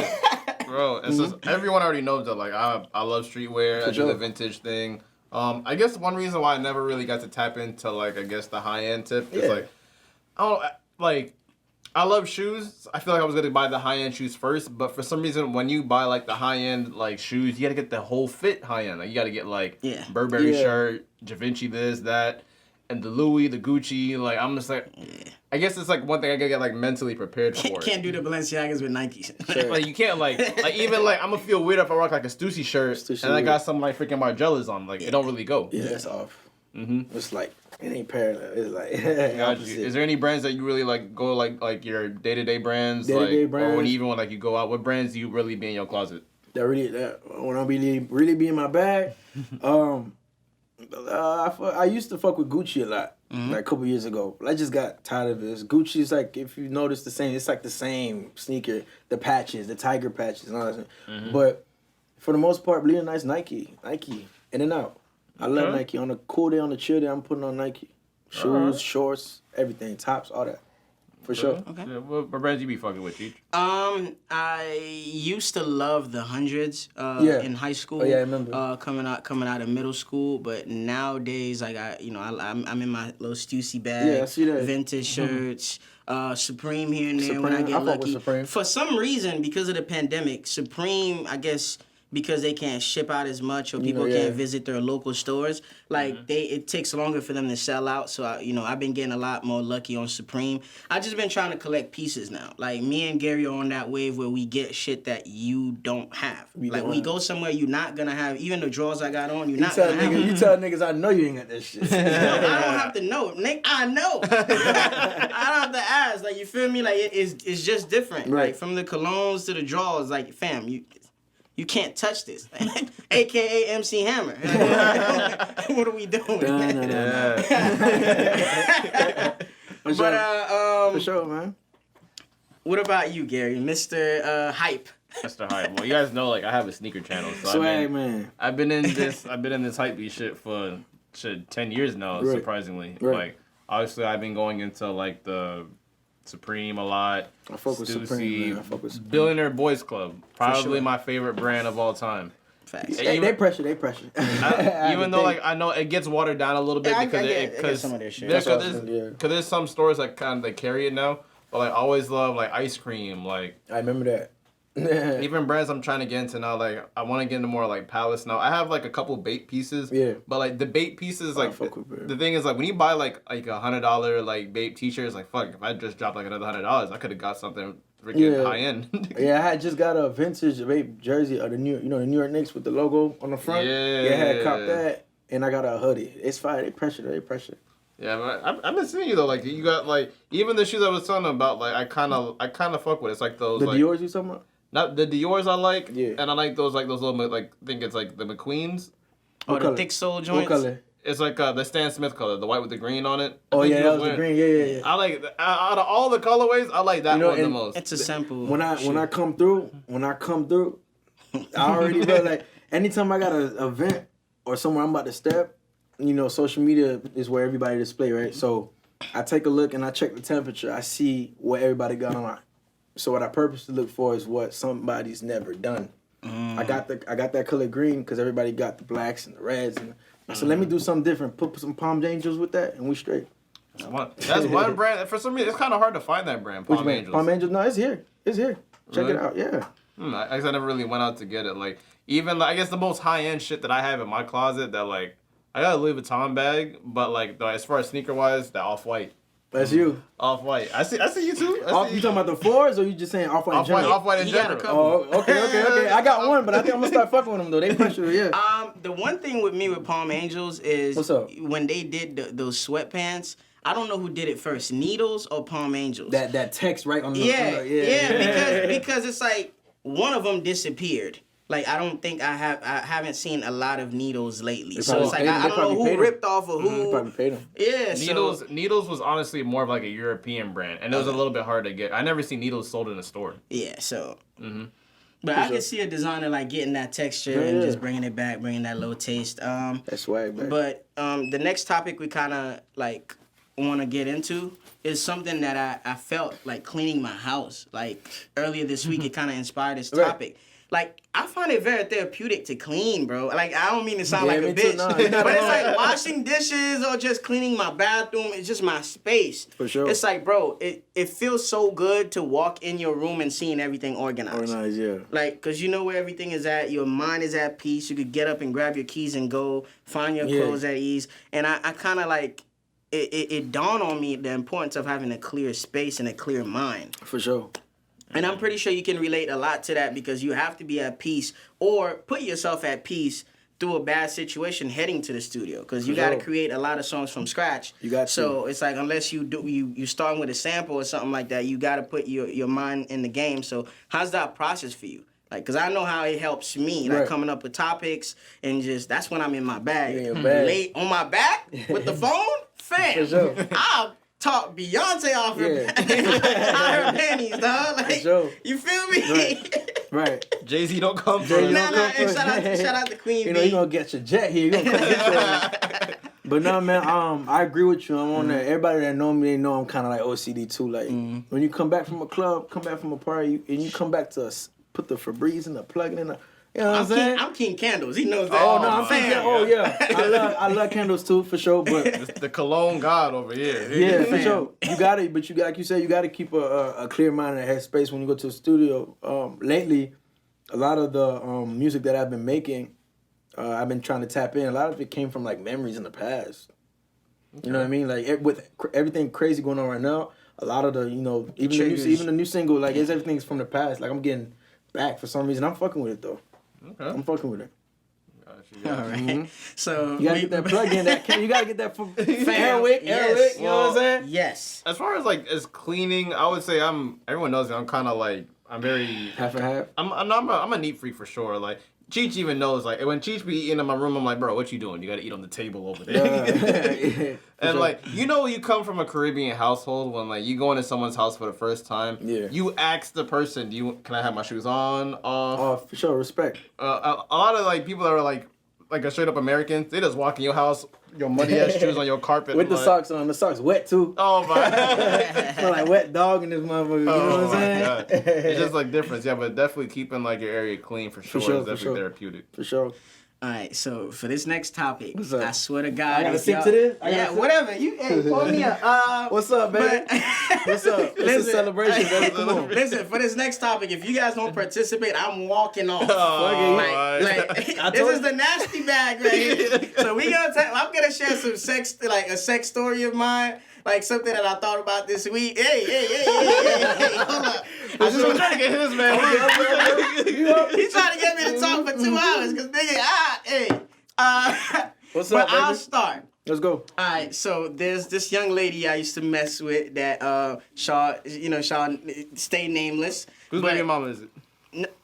Bro, it's just, everyone already knows that like I love streetwear. I do the vintage thing. I guess one reason why I never really got to tap into like I guess the high end tip is like I love shoes. I feel like I was gonna buy the high end shoes first, but for some reason when you buy like the high end like shoes, you gotta get the whole fit high end. Like you gotta get like Burberry shirt, Givenchy this, that, and the Louis, the Gucci. Like I'm just like I guess it's like one thing I gotta get like mentally prepared for. Can't do the Balenciagas with Nikes. Like you can't like even like I'm gonna feel weird if I rock like a Stussy shirt and I got some like freaking Margielas on. Like it don't really go. Yeah, that's off. It's like it ain't parallel. It's like Is there any brands that you really like go like your day-to-day brands? Day-to-day like, brands. Or when even when like you go out, what brands do you really be in your closet? That when I really be in my bag. I used to fuck with Gucci a lot, like a couple years ago. But I just got tired of it. Gucci's like, if you notice the same, it's like the same sneaker, the patches, the tiger patches, and all that. But for the most part, bleeding nice Nike, in and out. I love Nike. On a cool day, on a chill day, I'm putting on Nike. Shoes, shorts, everything, tops, all that. For sure. Okay. Yeah, what brands you be fucking with, Cheech? I used to love the hundreds in high school. Oh yeah, I remember. Coming out of middle school, but nowadays like I'm in my little Stussy bag. Yeah, I see that. Vintage shirts. Supreme here and there when I get lucky. For some reason, because of the pandemic, Supreme, I guess, because they can't ship out as much or people can't visit their local stores. Like it takes longer for them to sell out. So I've been getting a lot more lucky on Supreme. I just been trying to collect pieces now. Like me and Gary are on that wave where we get shit that you don't have. We go somewhere you're not gonna have. Even the drawers I got on, you're not gonna have. You tell niggas I know you ain't got that shit. No, I don't have to know, Nick. I know. I don't have to ask. Like you feel me? Like it's just different. Right. Like from the colognes to the drawers. Like fam, you can't touch this. AKA MC Hammer. What are we doing? For sure, man. What about you, Gary? Mr. Hype. Mr. Hype. Well, you guys know, like, I have a sneaker channel. So Swag, man. I've been in this hypebeast shit for 10 years now, surprisingly. Right. Like, obviously, I've been going into, like, the Supreme a lot. I fuck with Supreme, man. I fuck with Supreme. Billionaire Boys Club. Probably my favorite brand of all time. Facts. They pressure. Even though, like, I know it gets watered down a little bit because some of their shit. Because there's some stores that kind of they carry it now. But like, I always love like ice cream. Like I remember that. Even brands I'm trying to get into now. Like I want to get into more like Palace now. I have like a couple bait pieces. Yeah. But like the bait pieces, like the thing is like when you buy like $100 like bait t-shirts, like fuck, if I just dropped like another $100, I could have got something freaking high end. Yeah, I had just got a vintage vape jersey of the New York Knicks with the logo on the front. Yeah, I had copped that, and I got a hoodie. It's fire. They pressure. Yeah, but I've been seeing you though. Like you got like even the shoes I was telling about. Like I kind of fuck with. It's like those the like, Dior's you talking about? Not the Dior's I like. Yeah, and I like those little like I think it's like the McQueen's. Oh, the thick sole joints. What color? It's like the Stan Smith color, the white with the green on it. Oh yeah, that was the green. Yeah. I like out of all the colorways, I like that one the most. It's a simple. When I come through, I already know like anytime I got an event or somewhere I'm about to step, social media is where everybody display, right? So I take a look and I check the temperature. I see what everybody got on. So what I purposely look for is what somebody's never done. I got that color green because everybody got the blacks and the reds and. So let me do something different. Put some Palm Angels with that, and we straight. That's one brand. For some reason, it's kind of hard to find that brand. Palm Angels. Palm Angels. No, it's here. Check it out. Yeah. I guess I never really went out to get it. Like even I guess the most high end shit that I have in my closet that like I got a Louis Vuitton bag, but like as far as sneaker wise, the Off White. That's you. Off White. I see you too. You talking about the fours or you just saying Off White in general? Off White in general. Oh, okay. I got one, but I think I'm gonna start fucking with them though. They pressure, yeah. The one thing with me with Palm Angels is what's up? When they did those sweatpants. I don't know who did it first, Needles or Palm Angels. That text right on the because it's like one of them disappeared. Like I don't think I haven't seen a lot of Needles lately. So it's like I don't know who ripped off of who. Probably paid them. Yeah, Needles was honestly more of like a European brand, and it was a little bit hard to get. I never seen Needles sold in a store. Yeah, so. But I can see a designer like getting that texture and just bringing it back, bringing that low taste. That's swag, man. But the next topic we kind of like want to get into is something that I felt like cleaning my house. Like earlier this week, it kind of inspired this topic. Right. Like, I find it very therapeutic to clean, bro. Like, I don't mean to sound like a bitch. But it's like washing dishes or just cleaning my bathroom. It's just my space. For sure. It's like, bro, it feels so good to walk in your room and seeing everything organized. Organized, yeah. Like, because you know where everything is at. Your mind is at peace. You could get up and grab your keys and go. Find your clothes at ease. And I kind of like, it dawned on me the importance of having a clear space and a clear mind. For sure. And I'm pretty sure you can relate a lot to that because you have to be at peace or put yourself at peace through a bad situation heading to the studio because you got to create a lot of songs from scratch. You got to. So it's like unless you starting with a sample or something like that, you got to put your mind in the game. So how's that process for you? Like, because I know how it helps me, like coming up with topics and just that's when I'm in my bag. Late on my back with the phone, fam. For sure. I'll talk Beyonce off her panties, dog. Like, you feel me? Right. Jay-Z don't come first. Shout out to Queen B. You gonna get your jet here. You gonna come get your But no, man, I agree with you. I'm on that. Everybody that know me, they know I'm kind of like OCD too. Like, when you come back from a club, come back from a party, and you come back to put the Febreze in the plug in the... You know what I'm saying? I'm King Candles. He knows that. Oh, no, I'm saying, I love candles too, for sure. But the cologne god over here. Yeah, for sure. You got it, but like you said, you got to keep a clear mind and a head space when you go to the studio. Lately, a lot of the music that I've been making, I've been trying to tap in. A lot of it came from like memories in the past. Okay. You know what I mean? Like with everything crazy going on right now, a lot of the even the new single, like everything's from the past. Like I'm getting back for some reason. I'm fucking with it though. Okay. I'm fucking with it. All right. Mm-hmm. So you gotta get that plug in. You gotta get that from Airwick. Yes. You know what I'm saying? Yes. As far as cleaning, I would say everyone knows me. I'm kind of like I'm very half and half. I'm a neat freak for sure. Like Cheech even knows. Like when Cheech be eating in my room, I'm like, bro, what you doing? You gotta eat on the table over there. And like you come from a Caribbean household when like you go into someone's house for the first time. Yeah. You ask the person, can I have my shoes on, off? Oh, for sure, respect. A lot of like people that are like a straight up Americans, they just walk in your house, your muddy ass shoes on your carpet. With the socks on. The socks wet too. Oh my. Smell like wet dog in this motherfucker. You know what I'm saying? God. It's just like difference. Yeah, but definitely keeping like your area clean for sure is definitely therapeutic. For sure. All right, so for this next topic, I swear to God, I gotta sip to this. Whatever. You pull me up. What's up, baby? What's up? It's a celebration, baby. Come on. Listen, for this next topic, if you guys don't participate, I'm walking off. This is the nasty bag right here. So I'm gonna share some a sex story of mine. Like something that I thought about this week. Hey, hold up. I'm trying to get his man. He's trying to get me to talk for 2 hours because What's up, baby? I'll start. Let's go. All right, so there's this young lady I used to mess with that shall stay nameless. Whose baby mama is it?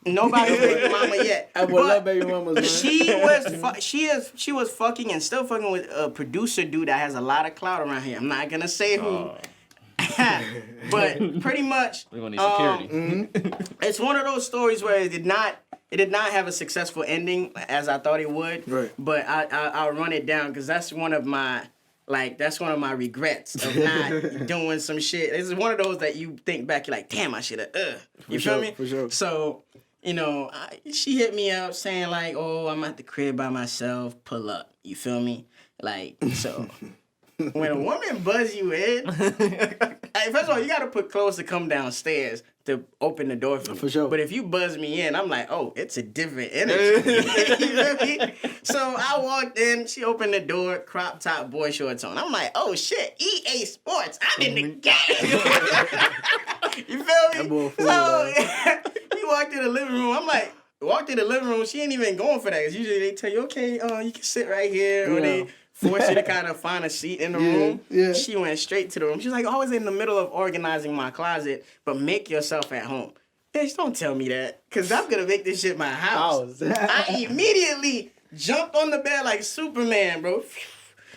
Nobody's baby mama yet. I would love baby mamas, man. She was fucking and still fucking with a producer dude that has a lot of clout around here. I'm not gonna say who. But pretty much we're gonna need security. It's one of those stories where it did not have a successful ending as I thought it would. Right. But I'll run it down because that's one of my regrets of not doing some shit. It's one of those that you think back, you're like, damn, I should have. You feel me? For sure. So, she hit me up saying like, oh, I'm at the crib by myself. Pull up. You feel me? Like, so when a woman buzz you in, first of all, you gotta put clothes to come downstairs to open the door for me. For sure. But if you buzz me in, I'm like, oh, it's a different energy. You feel me? So I walked in, she opened the door, crop top, boy shorts on. I'm like, oh shit, EA Sports, I'm in the game. You feel me? So he walked in the living room. I'm like, she ain't even going for that. Because usually they tell you, okay, you can sit right here. Or they force you to kind of find a seat in the room. Yeah. She went straight to the room. She was like, I was in the middle of organizing my closet, but make yourself at home. Bitch, don't tell me that, because I'm going to make this shit my house. I immediately jumped on the bed like Superman, bro.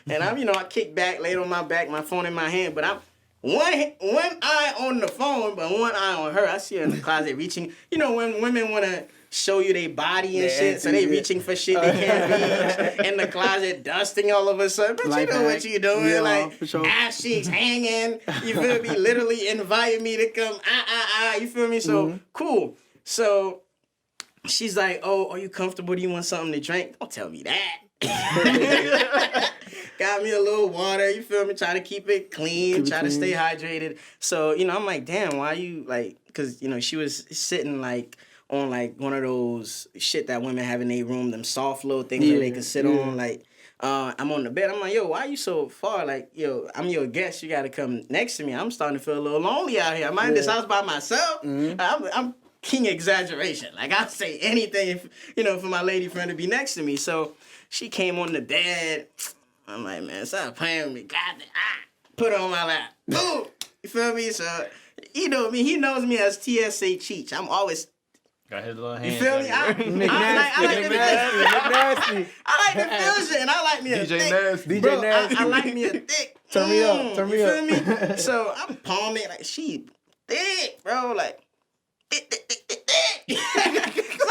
And I kicked back, laid on my back, my phone in my hand, but I'm one eye on the phone, but one eye on her. I see her in the closet reaching. When women want to show you their body and shit, so they reaching for shit they can't reach. In the closet, dusting all of a sudden. But you know what you doing. Yeah, for sure. Ass cheeks hanging. You feel me? Literally inviting me to come. You feel me? So, cool. So, she's like, oh, are you comfortable? Do you want something to drink? Don't tell me that. Got me a little water, you feel me? Try to keep it clean, try to stay hydrated. So, I'm like, damn, why you, because, she was sitting, on, one of those shit that women have in their room, them soft little things that they can sit on, I'm on the bed. I'm like, yo, why you so far? Like, yo, I'm your guest. You got to come next to me. I'm starting to feel a little lonely out here. I'm in this house by myself. I'm king exaggeration. Like, I'll say anything, if, for my lady friend to be next to me. So she came on the bed. I'm like, man, stop playing with me. God, put her on my lap. Boom. You feel me? So, me. He knows me as TSA Cheech. I'm always... Got his little hand. You feel me? I like the fusion, and I like me a DJ thick. Nasty. DJ Nasty. I like me a thick. Turn me up. You feel me? So I'm palming like she thick, bro. Like thick. So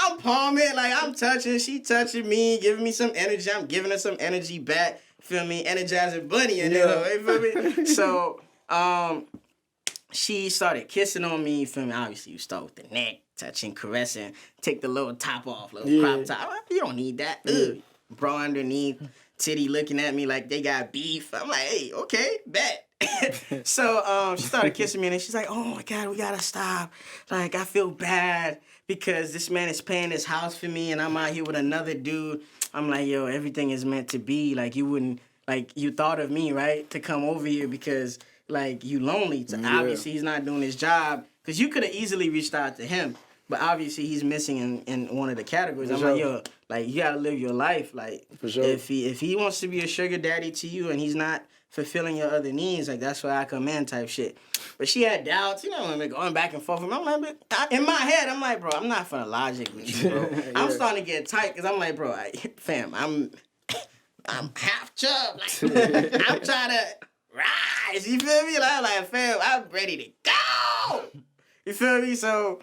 I'm palming, I'm touching, she touching me, giving me some energy. I'm giving her some energy back. Feel me? Energizing bunny, and you feel me? So she started kissing on me, you feel me? Obviously, you start with the neck, touching, caressing, take the little top off, crop top. You don't need that. Bra underneath, titty looking at me like they got beef. I'm like, hey, okay, bet. So she started kissing me, and then she's like, "Oh my God, we gotta stop. Like, I feel bad because this man is paying this house for me, and I'm out here with another dude." I'm like, "Yo, everything is meant to be. Like, you wouldn't, like, you thought of me, right, to come over here because, like, you lonely. So obviously, he's not doing his job because you could have easily reached out to him, but obviously, he's missing in one of the categories." I'm like, "Yo, like, you gotta live your life. Like, For sure. if he wants to be a sugar daddy to you and he's not fulfilling your other needs, like, that's where I come in type shit." But she had doubts, you know, and going back and forth. I'm like, in my head, I'm like, bro, I'm not for the logic with you, bro. I'm starting to get tight because I'm like, bro, fam, I'm half chub. Like, I'm trying to rise. You feel me? Like, I'm like, fam, I'm ready to go. You feel me? So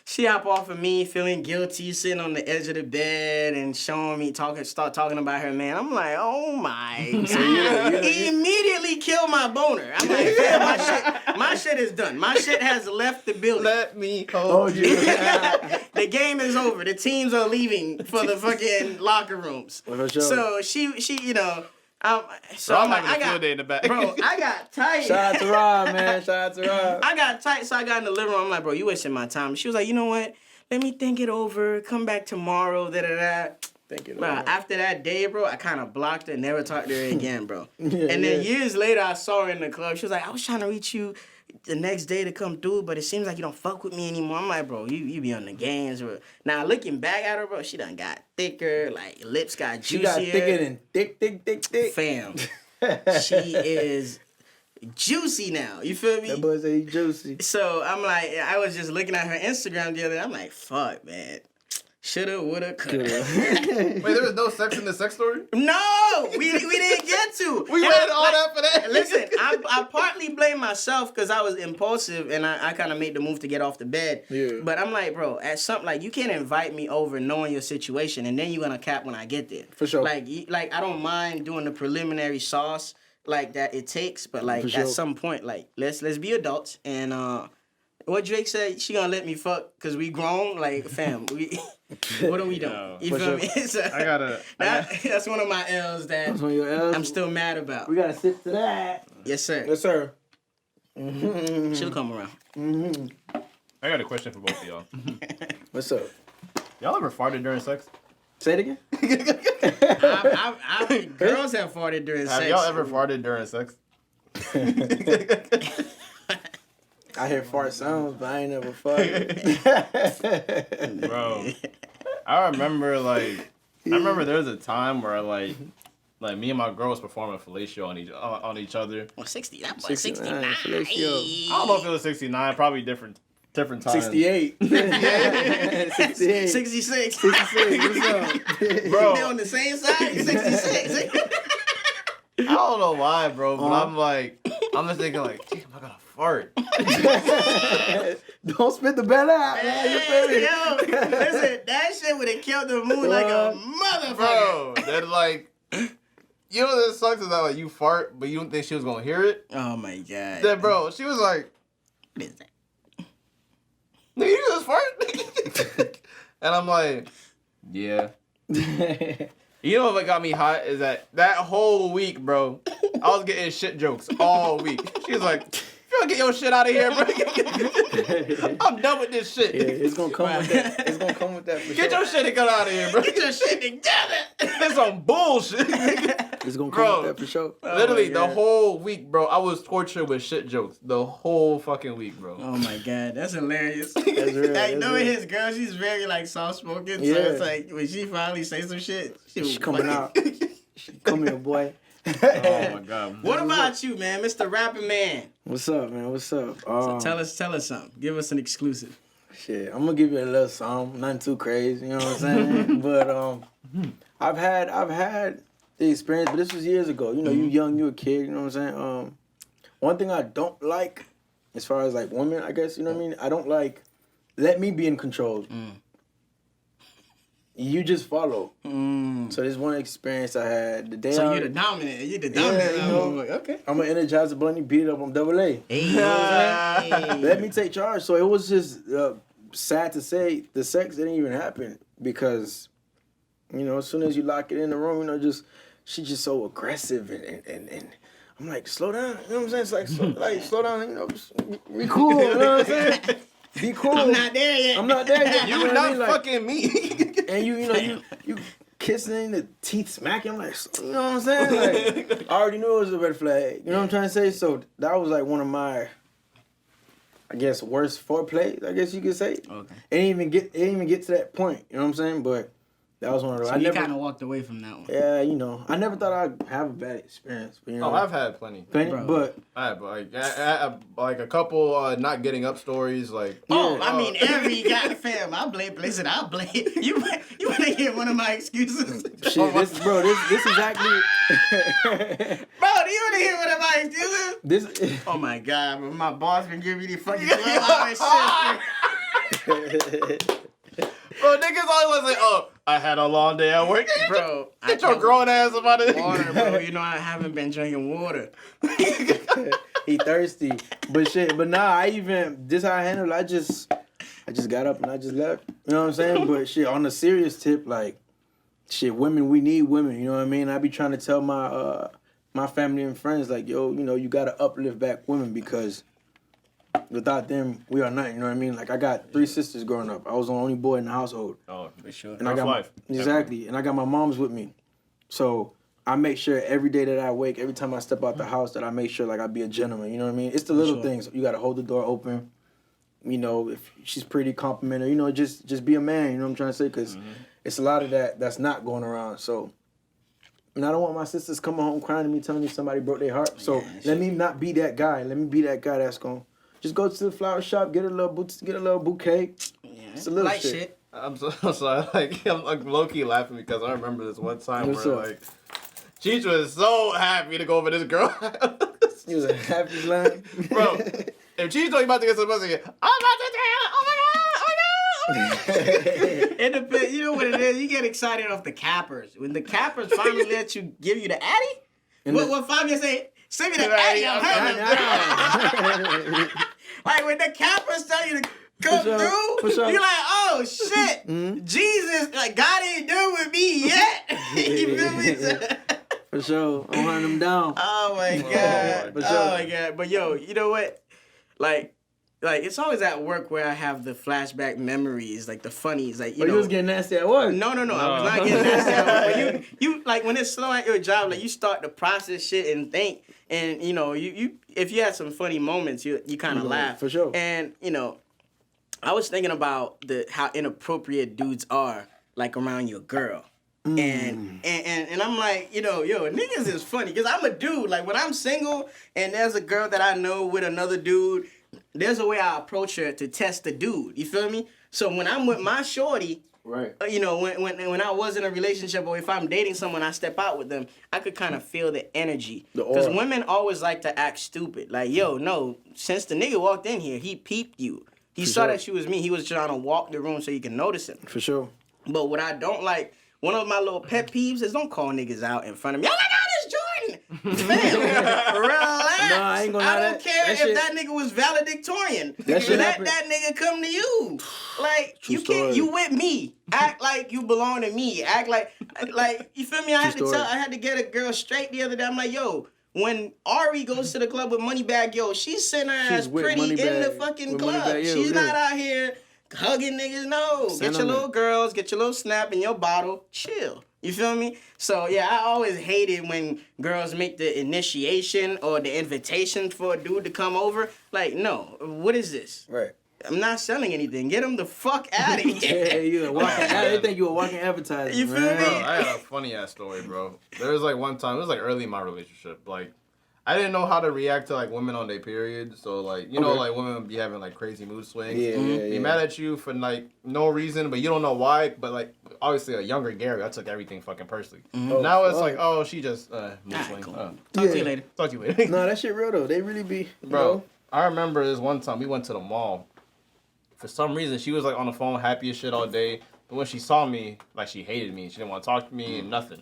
she hop off of me, feeling guilty, sitting on the edge of the bed and showing me, start talking about her man. I'm like, oh my God. He immediately killed my boner. I'm like, fam, my shit is done. My shit has left the building. Let me hold you. The game is over. The teams are leaving for the fucking locker rooms. For sure. So she, you know, so I'm like, having a field day in the back. bro, I got tight. Shout out to Rob, man. Shout out to Rob. I got tight, so I got in the living room. I'm like, bro, you wasting my time. She was like, you know what? Let me think it over. Come back tomorrow. Da da da. Thank you. Bro, after that day, bro, I kind of blocked her, never talked to her again, bro. And then years later, I saw her in the club. She was like, I was trying to reach you the next day to come through, but it seems like you don't fuck with me anymore. I'm like, bro, you be on the games, bro. Now, looking back at her, bro, she done got thicker, like, lips got juicier. She got thicker than thick. Fam, she is juicy now. You feel me? That boy say he juicy. So I'm like, I was just looking at her Instagram the other day. I'm like, fuck, man. Shoulda, woulda, coulda. Wait, there was no sex in the sex story? No, we didn't get to. We waited all that for that. Listen, I partly blame myself because I was impulsive and I kind of made the move to get off the bed. Yeah. But I'm like, bro, at something like you can't invite me over knowing your situation and then you're gonna cap when I get there. For sure. Like I don't mind doing the preliminary sauce like that it takes, but like sure. at some point, like let's be adults and what Drake said, she gonna let me fuck because we grown. Like, fam, what are we doing? No, You feel me? So, that's one of my L's that That's one of your L's. I'm still mad about. We gotta sit to that. Yes, sir. Yes, sir. She'll come around. I got a question for both of y'all. What's up? Y'all ever farted during sex? Say it again. Girls have farted during sex. Have y'all ever farted during sex? I hear fart sounds, but I ain't never farted. Bro, I remember there was a time where like me and my girl was performing fellatio on each other. Well, 60. That boy 69, 69. fellatio. I don't know if it was 69, probably different times. 68. 68. 66. 66. What's up? Bro. They on the same side? 66. I don't know why, bro, but I'm just thinking like, damn, I gotta fart. Don't spit the bed out. Man. You feel me? Yo, listen, that shit would have killed the mood like a motherfucker. Bro, then like, you know what sucks is that like you fart, but you don't think she was gonna hear it. Oh my God. Then bro, she was like, What is that? nigga, you just fart? And I'm like, yeah. You know what got me hot is that whole week, bro, I was getting shit jokes all week. She was like, you don't get your shit out of here, bro. I'm done with this shit. Yeah, it's gonna come with that. It's gonna come with that for Get sure. your shit and get out of here, bro. Get your shit together. That's some bullshit. It's gonna come Bro. with that for sure. Literally, my the God. whole week, bro, I was tortured with shit jokes. The whole fucking week, bro. Oh my God, that's hilarious. That's real. Like, That's knowing real. his girl, she's very like soft spoken. So Yeah. it's like when she finally say some shit, She coming out. Come here, boy. Oh my god. What about you, man, Mr. Rapper Man? What's up, man? What's up? Tell us something. Give us an exclusive. Shit, I'm gonna give you a little song, nothing too crazy, you know what I'm saying? But I've had the experience, but this was years ago. You know, you young, you a kid, you know what I'm saying? One thing I don't like, as far as like women, I guess, you know what I mean? I don't like, let me be in control. You just follow. So there's one experience I had the day. So I, you're the dominant. You're the dominant. you know. Okay. I'm gonna energize the bunny, beat it up on double A. Hey. Let me take charge. So it was just sad to say the sex didn't even happen because, you know, as soon as you lock it in the room, you know, she's just so aggressive and I'm like, slow down. You know what I'm saying? It's like, slow down. You know, just be cool. You know what I'm saying? Be cool. I'm not there yet. I'm not there yet. You know what not I mean? Like, fucking me. and you kissing, the teeth smacking. I'm like, you know what I'm saying? Like, I already knew it was a red flag. You know what I'm trying to say? So that was like one of my, I guess, worst foreplays, I guess you could say. Okay. It didn't even get to that point. You know what I'm saying? But that was one of those. So you kind of walked away from that one. Yeah, you know, I never thought I'd have a bad experience. But, you know, I've had plenty. But I have like a couple not getting up stories. Like, Oh, I mean, every guy, fam. I blame. Listen, I blame you. You want to hear one of my excuses, shit, this is actually. bro? Do you want to hear one of my excuses? This. Oh my god, bro. My boss been giving me the fucking 12-hour shit. bro, niggas always say, "Oh, I had a long day at work." Bro, Get your grown ass about it. water, bro. You know I haven't been drinking water. He thirsty, but nah. This how I handled it. I just got up and I just left. You know what I'm saying? But shit, on a serious tip, like, shit, women, we need women. You know what I mean? I be trying to tell my family and friends, like, yo, you know, you gotta uplift back women because without them, we are nothing. You know what I mean? Like, I got 3 sisters growing up. I was the only boy in the household. Oh, for sure. And I got life. Exactly. And I got my moms with me. So I make sure every day that I wake, every time I step out the house, that I make sure like I be a gentleman. You know what I mean? It's the little things. You gotta hold the door open. You know, if she's pretty, compliment her. You know, just be a man. You know what I'm trying to say? Because it's a lot of that's not going around. So, and I don't want my sisters coming home crying to me, telling me somebody broke their heart. So let me not be that guy. Let me be that guy that's gonna just go to the flower shop, get a little bouquet. Yeah, it's a little light shit. I'm so sorry. Like, I'm like low key laughing because I remember this one time What's where up? like, Cheech was so happy to go over this girl. He was a happy line. Bro, if Cheech thought he about to get some pussy, I'm about to tell. Oh my god! Oh no! It depends. You know what it is? You get excited off the cappers. When the cappers finally let you give you the addy, what Fabio say? Send me the addy. I'm having. Like when the cappers tell you to come through, you're like, oh shit, Jesus, like God ain't done with me yet. You feel me? For sure, I'm hunting them down. Oh my god. For sure. Oh my god. But yo, you know what? Like it's always at work where I have the flashback memories, like the funnies, like you know. You was getting nasty at work. No, I was not getting nasty at work. But you like when it's slow at your job, like you start to process shit and think, and you know, you if you had some funny moments, you kind of laugh. For sure. And you know, I was thinking about how inappropriate dudes are, like around your girl. And I'm like, you know, yo, niggas is funny because I'm a dude. Like when I'm single and there's a girl that I know with another dude, there's a way I approach her to test the dude. You feel me? So when I'm with my shorty, right? You know, when I was in a relationship or if I'm dating someone, I step out with them, I could kind of feel the energy. Because women always like to act stupid. Like, yo, no, since the nigga walked in here, he peeped you. He saw that she was me. He was trying to walk the room so you can notice him. For sure. But what I don't like, one of my little pet peeves is don't call niggas out in front of me. Oh my God, it's Jordan! Fam, relax. No, I ain't gonna lie. I don't care if that nigga was valedictorian. Let that nigga come to you. Like, True you story. can't, you with me. Act like you belong to me. Act like, you feel me? I had to get a girl straight the other day. I'm like, yo, when Ari goes to the club with Moneybag Yo, she's sitting her ass pretty in the fucking club. She's not out here hugging niggas. No. Get your little girls, get your little snap in your bottle. Chill. You feel me? So, yeah, I always hated when girls make the initiation or the invitation for a dude to come over. Like, no. What is this? Right. I'm not selling anything. Get them the fuck out of here. Yeah, you a walking. They think you a walking advertisement. You feel me? Bro, I had a funny ass story, bro. There was like one time, it was like early in my relationship. Like, I didn't know how to react to like women on their period. So like, you know, like women be having like crazy mood swings. Be mad at you for like no reason, but you don't know why. But like, obviously a younger Gary, I took everything fucking personally. Now it's like, oh, she just mood swing. Cool. Talk to you later. Talk to you later. No, that shit real though. They really be, bro. know? I remember this one time we went to the mall. For some reason, she was like on the phone, happy as shit all day. But when she saw me, like she hated me. She didn't want to talk to me and nothing.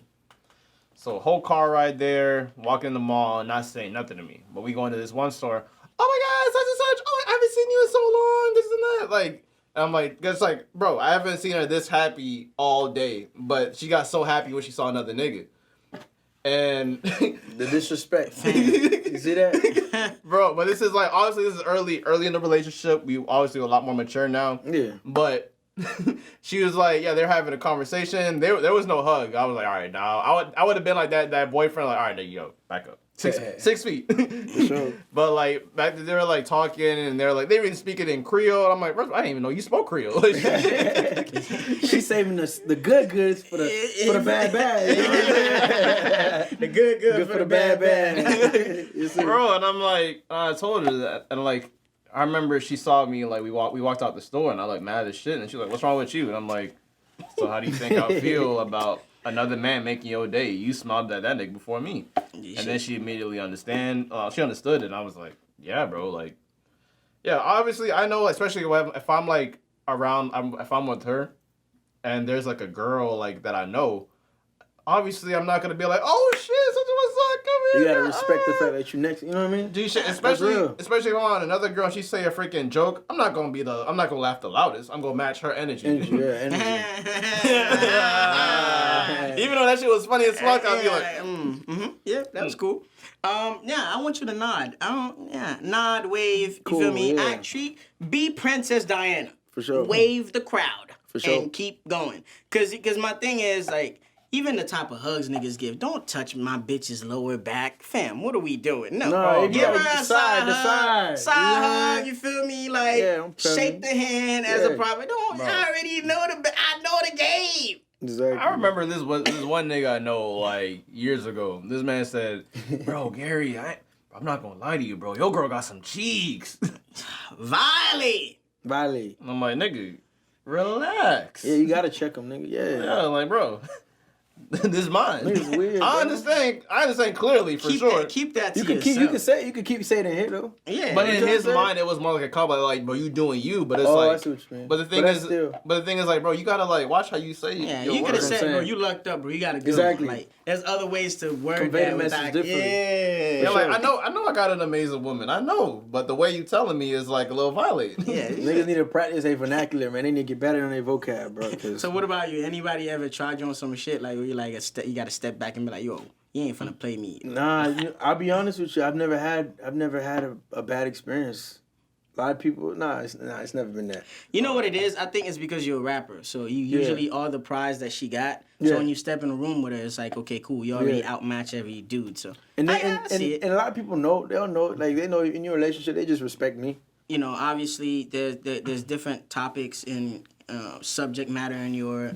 So whole car ride there, walking in the mall, not saying nothing to me. But we go into this one store. Oh my God, such and such. Oh, I haven't seen you in so long. This and that. Like, and I'm like, it's like, bro, I haven't seen her this happy all day. But she got so happy when she saw another nigga. And The disrespect. You see that? bro, but this is like obviously this is early in the relationship. We obviously a lot more mature now. Yeah. But she was like, yeah, they're having a conversation. There was no hug. I was like, all right, now I would have been like that boyfriend, like, all right, there you go, back up. 6 feet. Sure. But like back then they were like talking and they were even speaking in Creole. I'm like, I didn't even know you spoke Creole. She's saving us the good goods for the bad bad. You know what I'm saying? The good for the bad bad. You see? Bro, and I'm like, I told her that, and like, I remember she saw me like we walked out the store, and I like mad as shit, and she's like, "What's wrong with you?" And I'm like, "So how do you think I feel about another man making your day? You smiled at that nigga before me." And then she immediately she understood it, and I was like, "Yeah, bro, like, yeah, obviously I know, especially if I'm like around, if I'm with her, and there's like a girl like that I know." Obviously, I'm not gonna be like, "Oh shit, such and what's up, come here." You gotta respect the fact that you next. You know what I mean? Especially if I'm on another girl and she say a freaking joke, I'm not gonna laugh the loudest. I'm gonna match her energy. Energy. Even though that shit was funny as fuck, I'll be like, yeah, that was cool. Yeah, I want you to nod. Nod, wave. You feel me? Yeah. Be Princess Diana. For sure. Wave the crowd. For sure. And keep going. Cause my thing is like, even the type of hugs niggas give, don't touch my bitch's lower back. Fam, what are we doing? No, give her a side hug, you feel me? Like, Yeah, shake the hand as a prophet. I already know I know the game. Exactly. I remember this one nigga I know like years ago. This man said, "Bro, Gary, I'm not gonna lie to you, bro. Your girl got some cheeks." Viley. And I'm like, nigga, relax. Yeah, you gotta check them, nigga. Yeah. Yeah, like, bro. This is mine. Niggas weird, I bro. understand clearly for sure. Keep that to You yourself. you can keep saying it here though. Yeah. But in his mind, it was more like a compliment, like, bro, you doing you. But it's I like, see what you mean. but the thing is, like, bro, you gotta like watch how you say. Yeah, your you could have words. said, bro, you lucked up, bro. You gotta go. Exactly. Like, there's other ways to word Convey that the message without. differently. Yeah. Yeah, like I know I got an amazing woman. I know, but the way you telling me is like a little violent. Yeah. Niggas need to practice their vernacular, man. They need to get better on their vocab, bro. 'Cause So what about you? Anybody ever tried you on some shit like where you like you gotta step back and be like, yo, you ain't finna play me. Nah, I'll be honest with you. I've never had a bad experience. A lot of people, it's never been that. You know what it is? I think it's because you're a rapper. So you usually are the prize that she got. So Yeah. when you step in a room with her, it's like, okay, cool. You already outmatch every dude. So And I see it. and a lot of people know. They'll know. Like they know in your relationship, they just respect me. You know, obviously there's different topics and subject matter in your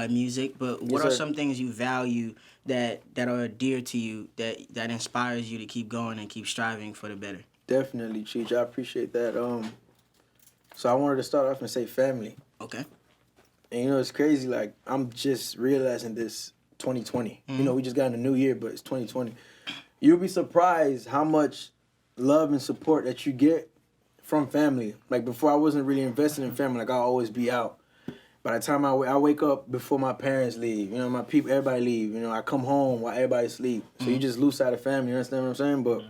music, but what are some things you value that are dear to you that inspires you to keep going and keep striving for the better? Definitely, Cheech. I appreciate that. So I wanted to start off and say family. Okay. And you know, it's crazy. Like I'm just realizing this 2020. You know, we just got in the new year, but it's 2020. You'll be surprised how much love and support that you get from family. Like before, I wasn't really invested in family. Like I'll always be out. By the time I wake up before my parents leave, you know, my people, everybody leave. You know, I come home while everybody sleep. So you just lose sight of family. You understand what I'm saying? But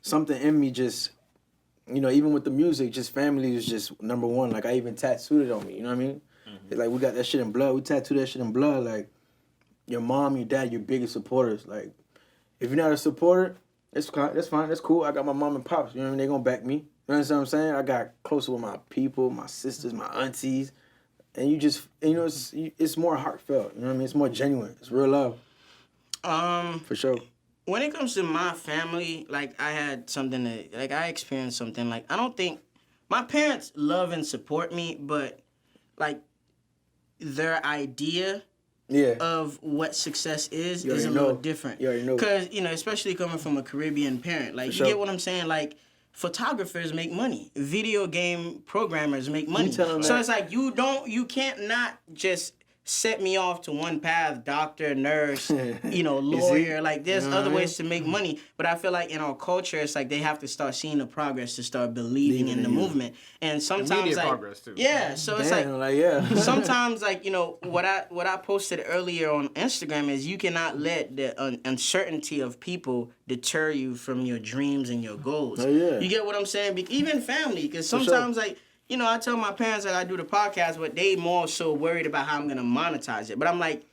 something in me just, you know, even with the music, just family is just number one. Like I even tattooed it on me. You know what I mean? It's like we got that shit in blood. We tattooed that shit in blood. Like your mom, your dad, your biggest supporters. Like if you're not a supporter, that's fine. That's cool. I got my mom and pops. You know what I mean? They gonna back me. You understand what I'm saying? I got closer with my people, my sisters, my aunties. And you just, you know, it's more heartfelt. You know what I mean? It's more genuine. It's real love. For sure. When it comes to my family, like I had something that, like I experienced something like I don't think my parents love and support me, but like their idea of what success is a little different. You already know. Because, you know, especially coming from a Caribbean parent, like you get what I'm saying? Like photographers make money. Video game programmers make money. So it's like you can't not just set me off to one path, doctor, nurse, you know, lawyer. Like there's other ways to make money. But I feel like in our culture, it's like they have to start seeing the progress to start believing in the movement. And sometimes Immediate like progress too. Yeah. So it's like sometimes like, you know, what I posted earlier on Instagram is you cannot let the uncertainty of people deter you from your dreams and your goals. Oh, yeah. You get what I'm saying? Even family, because sometimes like, you know, I tell my parents that I do the podcast, but they more so worried about how I'm going to monetize it. But I'm like,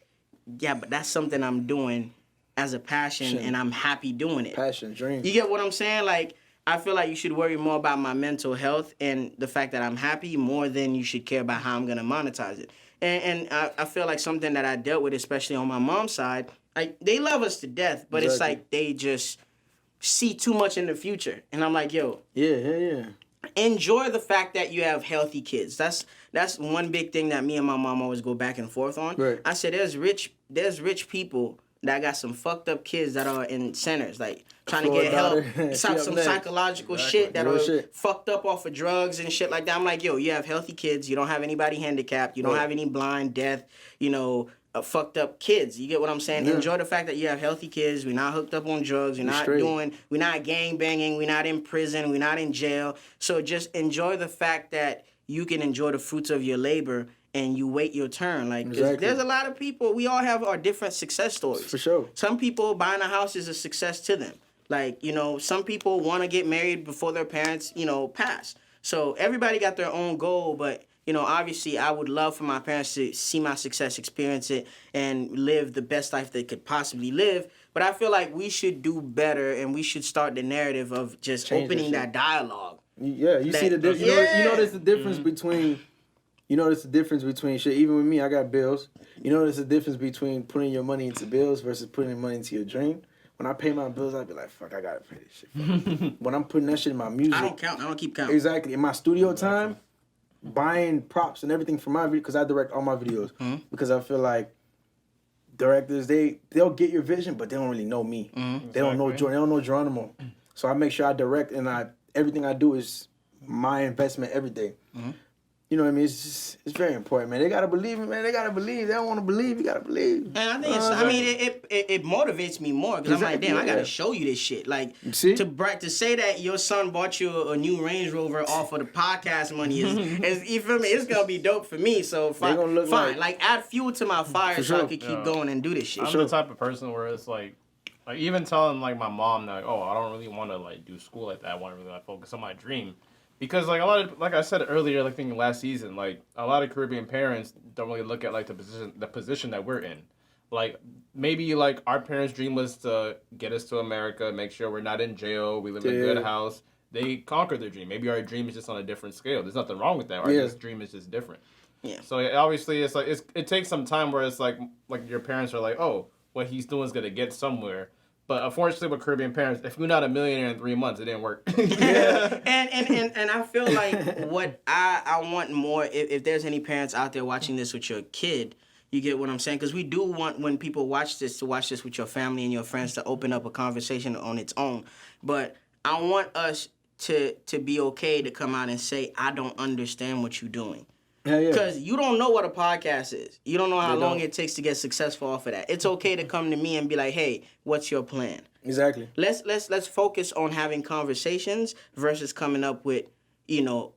yeah, but that's something I'm doing as a passion, and I'm happy doing it. Passion, dream. You get what I'm saying? Like, I feel like you should worry more about my mental health and the fact that I'm happy more than you should care about how I'm gonna monetize it. And I feel like something that I dealt with, especially on my mom's side, like, they love us to death, but it's like they just see too much in the future. And I'm like, yo, yeah. enjoy the fact that you have healthy kids. That's one big thing that me and my mom always go back and forth on. Right. I said there's rich people that got some fucked up kids that are in centers, like trying to get help, some psychological shit that are fucked up off of drugs and shit like that. I'm like, yo, you have healthy kids. You don't have anybody handicapped. You don't have any blind, deaf, fucked up kids. You get what I'm saying? Yeah. Enjoy the fact that you have healthy kids. We're not hooked up on drugs. We're not gang banging. We're not in prison. We're not in jail. So just enjoy the fact that you can enjoy the fruits of your labor and you wait your turn. Like, there's a lot of people, we all have our different success stories. For sure. Some people, buying a house is a success to them. Like, some people want to get married before their parents, pass. So everybody got their own goal, but, obviously I would love for my parents to see my success, experience it, and live the best life they could possibly live. But I feel like we should do better, and we should start the narrative of just opening that dialogue. Yeah, you see the difference. You notice the difference between... You notice the difference between shit. Even with me, I got bills. You notice the difference between putting your money into bills versus putting money into your dream. When I pay my bills, I be like, fuck, I gotta pay this shit. When I'm putting that shit in my music. I don't count. I don't keep counting. Exactly. In my studio time, buying props and everything for my video, because I direct all my videos. Mm-hmm. Because I feel like directors, they'll get your vision, but they don't really know me. Mm-hmm. They don't know Jordan. They don't know Jeronimo. So I make sure I direct, and everything I do is my investment every day. Mm-hmm. You know what I mean? It's very important, man. They gotta believe it, man. They gotta believe. They don't want to believe. You gotta believe. And I think it motivates me more because I'm like, damn, I gotta show you this shit. Like, to say that your son bought you a new Range Rover off of the podcast money is you feel me? It's gonna be dope for me. So fine, like add fuel to my fire so I could keep going and do this shit. I'm the type of person where it's like even telling like my mom that, oh, I don't really want to like do school like that. I want to really like focus on my dream. Because like a lot of, like I said earlier, like thinking last season, like a lot of Caribbean parents don't really look at like the position that we're in. Like maybe like our parents' dream was to get us to America, make sure we're not in jail, we live in a good house. They conquered their dream. Maybe our dream is just on a different scale. There's nothing wrong with that. Our dream is just different. Yeah. So obviously it's like it takes some time where it's like your parents are like, oh, what he's doing is gonna get somewhere. But unfortunately, with Caribbean parents, if you're not a millionaire in 3 months, it didn't work. Yeah, and I feel like what I want more, if there's any parents out there watching this with your kid, you get what I'm saying? Because we do want, when people watch this, to watch this with your family and your friends to open up a conversation on its own. But I want us to be okay to come out and say, I don't understand what you're doing. Because you don't know what a podcast is. You don't know how long it takes to get successful off of that. It's okay to come to me and be like, hey, what's your plan? Exactly. Let's focus on having conversations versus coming up with,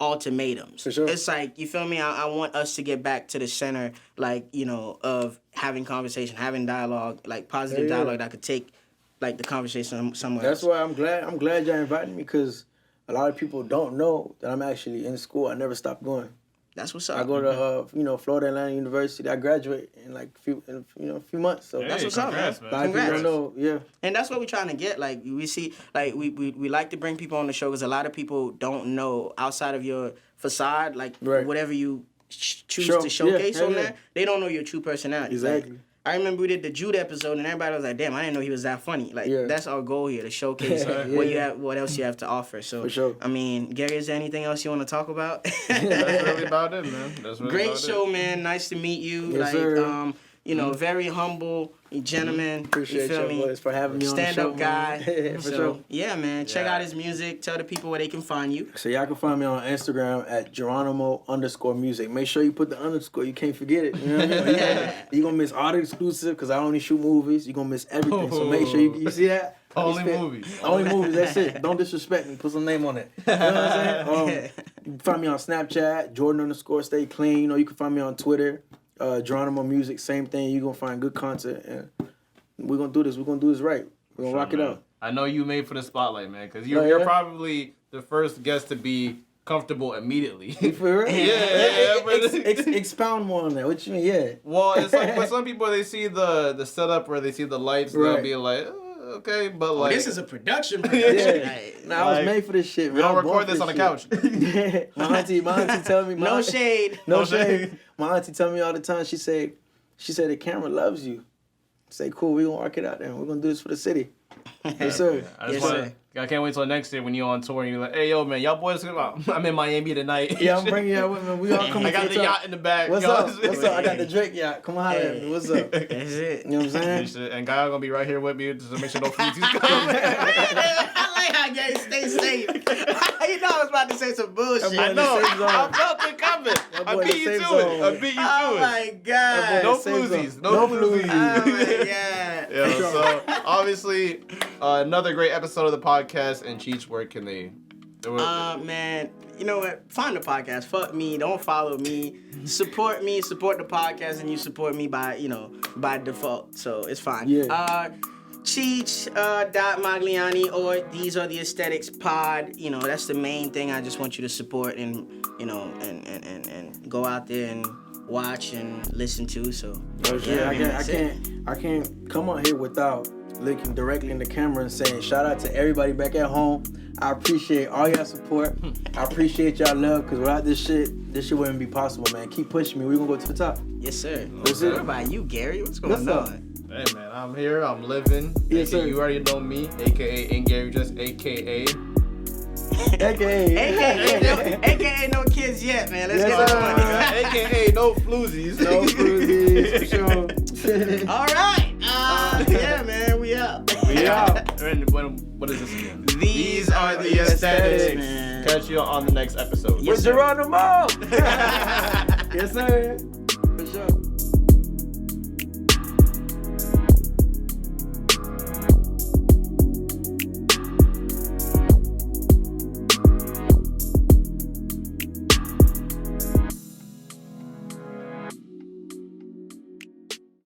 ultimatums. For sure. It's like, you feel me? I want us to get back to the center, like, of having conversation, having dialogue, like positive dialogue that could take like the conversation somewhere else. That's why I'm glad y'all invited me, because a lot of people don't know that I'm actually in school. I never stopped going. That's what's up. I go to Florida Atlantic University. I graduate in like a few months. So that's what's up, man. Congrats. Know, and that's what we're trying to get. Like we see, like we like to bring people on the show because a lot of people don't know outside of your facade, like whatever you choose to showcase on there, they don't know your true personality. Exactly. Like, I remember we did the Jude episode and everybody was like, damn, I didn't know he was that funny. Like, that's our goal here, to showcase what else you have to offer. So, for sure. I mean, Gary, is there anything else you want to talk about? That's really about it, man. That's really Great about show, it. man. Nice to meet you. Yes, sir. Very humble gentleman. Appreciate you feel me? Boys for having me on the show. Stand-up guy. For sure. Yeah, man. Check out his music. Tell the people where they can find you. So y'all can find me on Instagram at Jeronimo_music. Make sure you put the underscore. You can't forget it. You know what I mean? You're going to miss all the exclusive because I only shoot movies. You're going to miss everything. So make sure you see that. Only movies. Only movies. That's it. Don't disrespect me. Put some name on it. You know what I'm saying? You can find me on Snapchat, Jordan_stay clean. Or you can find me on Twitter. Jeronimo Music, same thing. You're going to find good content. And we're going to do this. We're going to do this right. We're going to rock it out. I know you made for the spotlight, man, because you're probably the first guest to be comfortable immediately. For real? Expound more on that. What you mean? Yeah. Well, it's like for some people, they see the setup or they see the lights, they'll be like, okay, but like this is a production. I was made for this shit. Man. We don't record this on the couch. my auntie tell me. No shade. No shade. My auntie tell me all the time. She said the camera loves you. Say cool. We gonna work it out there. We're gonna do this for the city. Yes, sir. I can't wait till next year when you're on tour and you're like, hey, yo, man, y'all boys, I'm in Miami tonight. Yeah, I'm bringing y'all with me. We all coming. I got the yacht in the back. What's up? I got the Drake yacht. Come on, holler at me. What's up? That's it. You know what I'm saying? And Guy gonna be right here with me to make sure no fleas come. I like how Gary stay safe. You know I was about to say some bullshit. I know. I felt it coming. I beat you to it. Oh my God. No floozies. No floozies. Oh my God. Yeah, so obviously another great episode of the podcast. And Cheech, where can they? Man, you know what? Find the podcast. Fuck me. Don't follow me. Support me. Support the podcast, and you support me by default. So it's fine. Yeah. Cheech, Magliani, or These Are the Aesthetics Pod. You know, that's the main thing. I just want you to support and and go out there and watch and listen to. So I can't come on here without looking directly in the camera and saying shout out to everybody back at home. I appreciate all y'all support. I appreciate y'all love, because without this shit wouldn't be possible, man. Keep pushing me. We're gonna go to the top. Yes, sir. That's it. What about you, Gary? What's going on? Hey, man, I'm here. I'm living. Yes, sir. You already know me, a.k.a. In Gary, just a.k.a. AKA no kids yet, man. Let's get the money. A.k.a. no floozies. No floozies, for sure. All right. Yeah, man, we out. We out. And what is this again? These are the aesthetics, man. Catch you on the next episode. With Jeronimo. Yes, sir. For sure.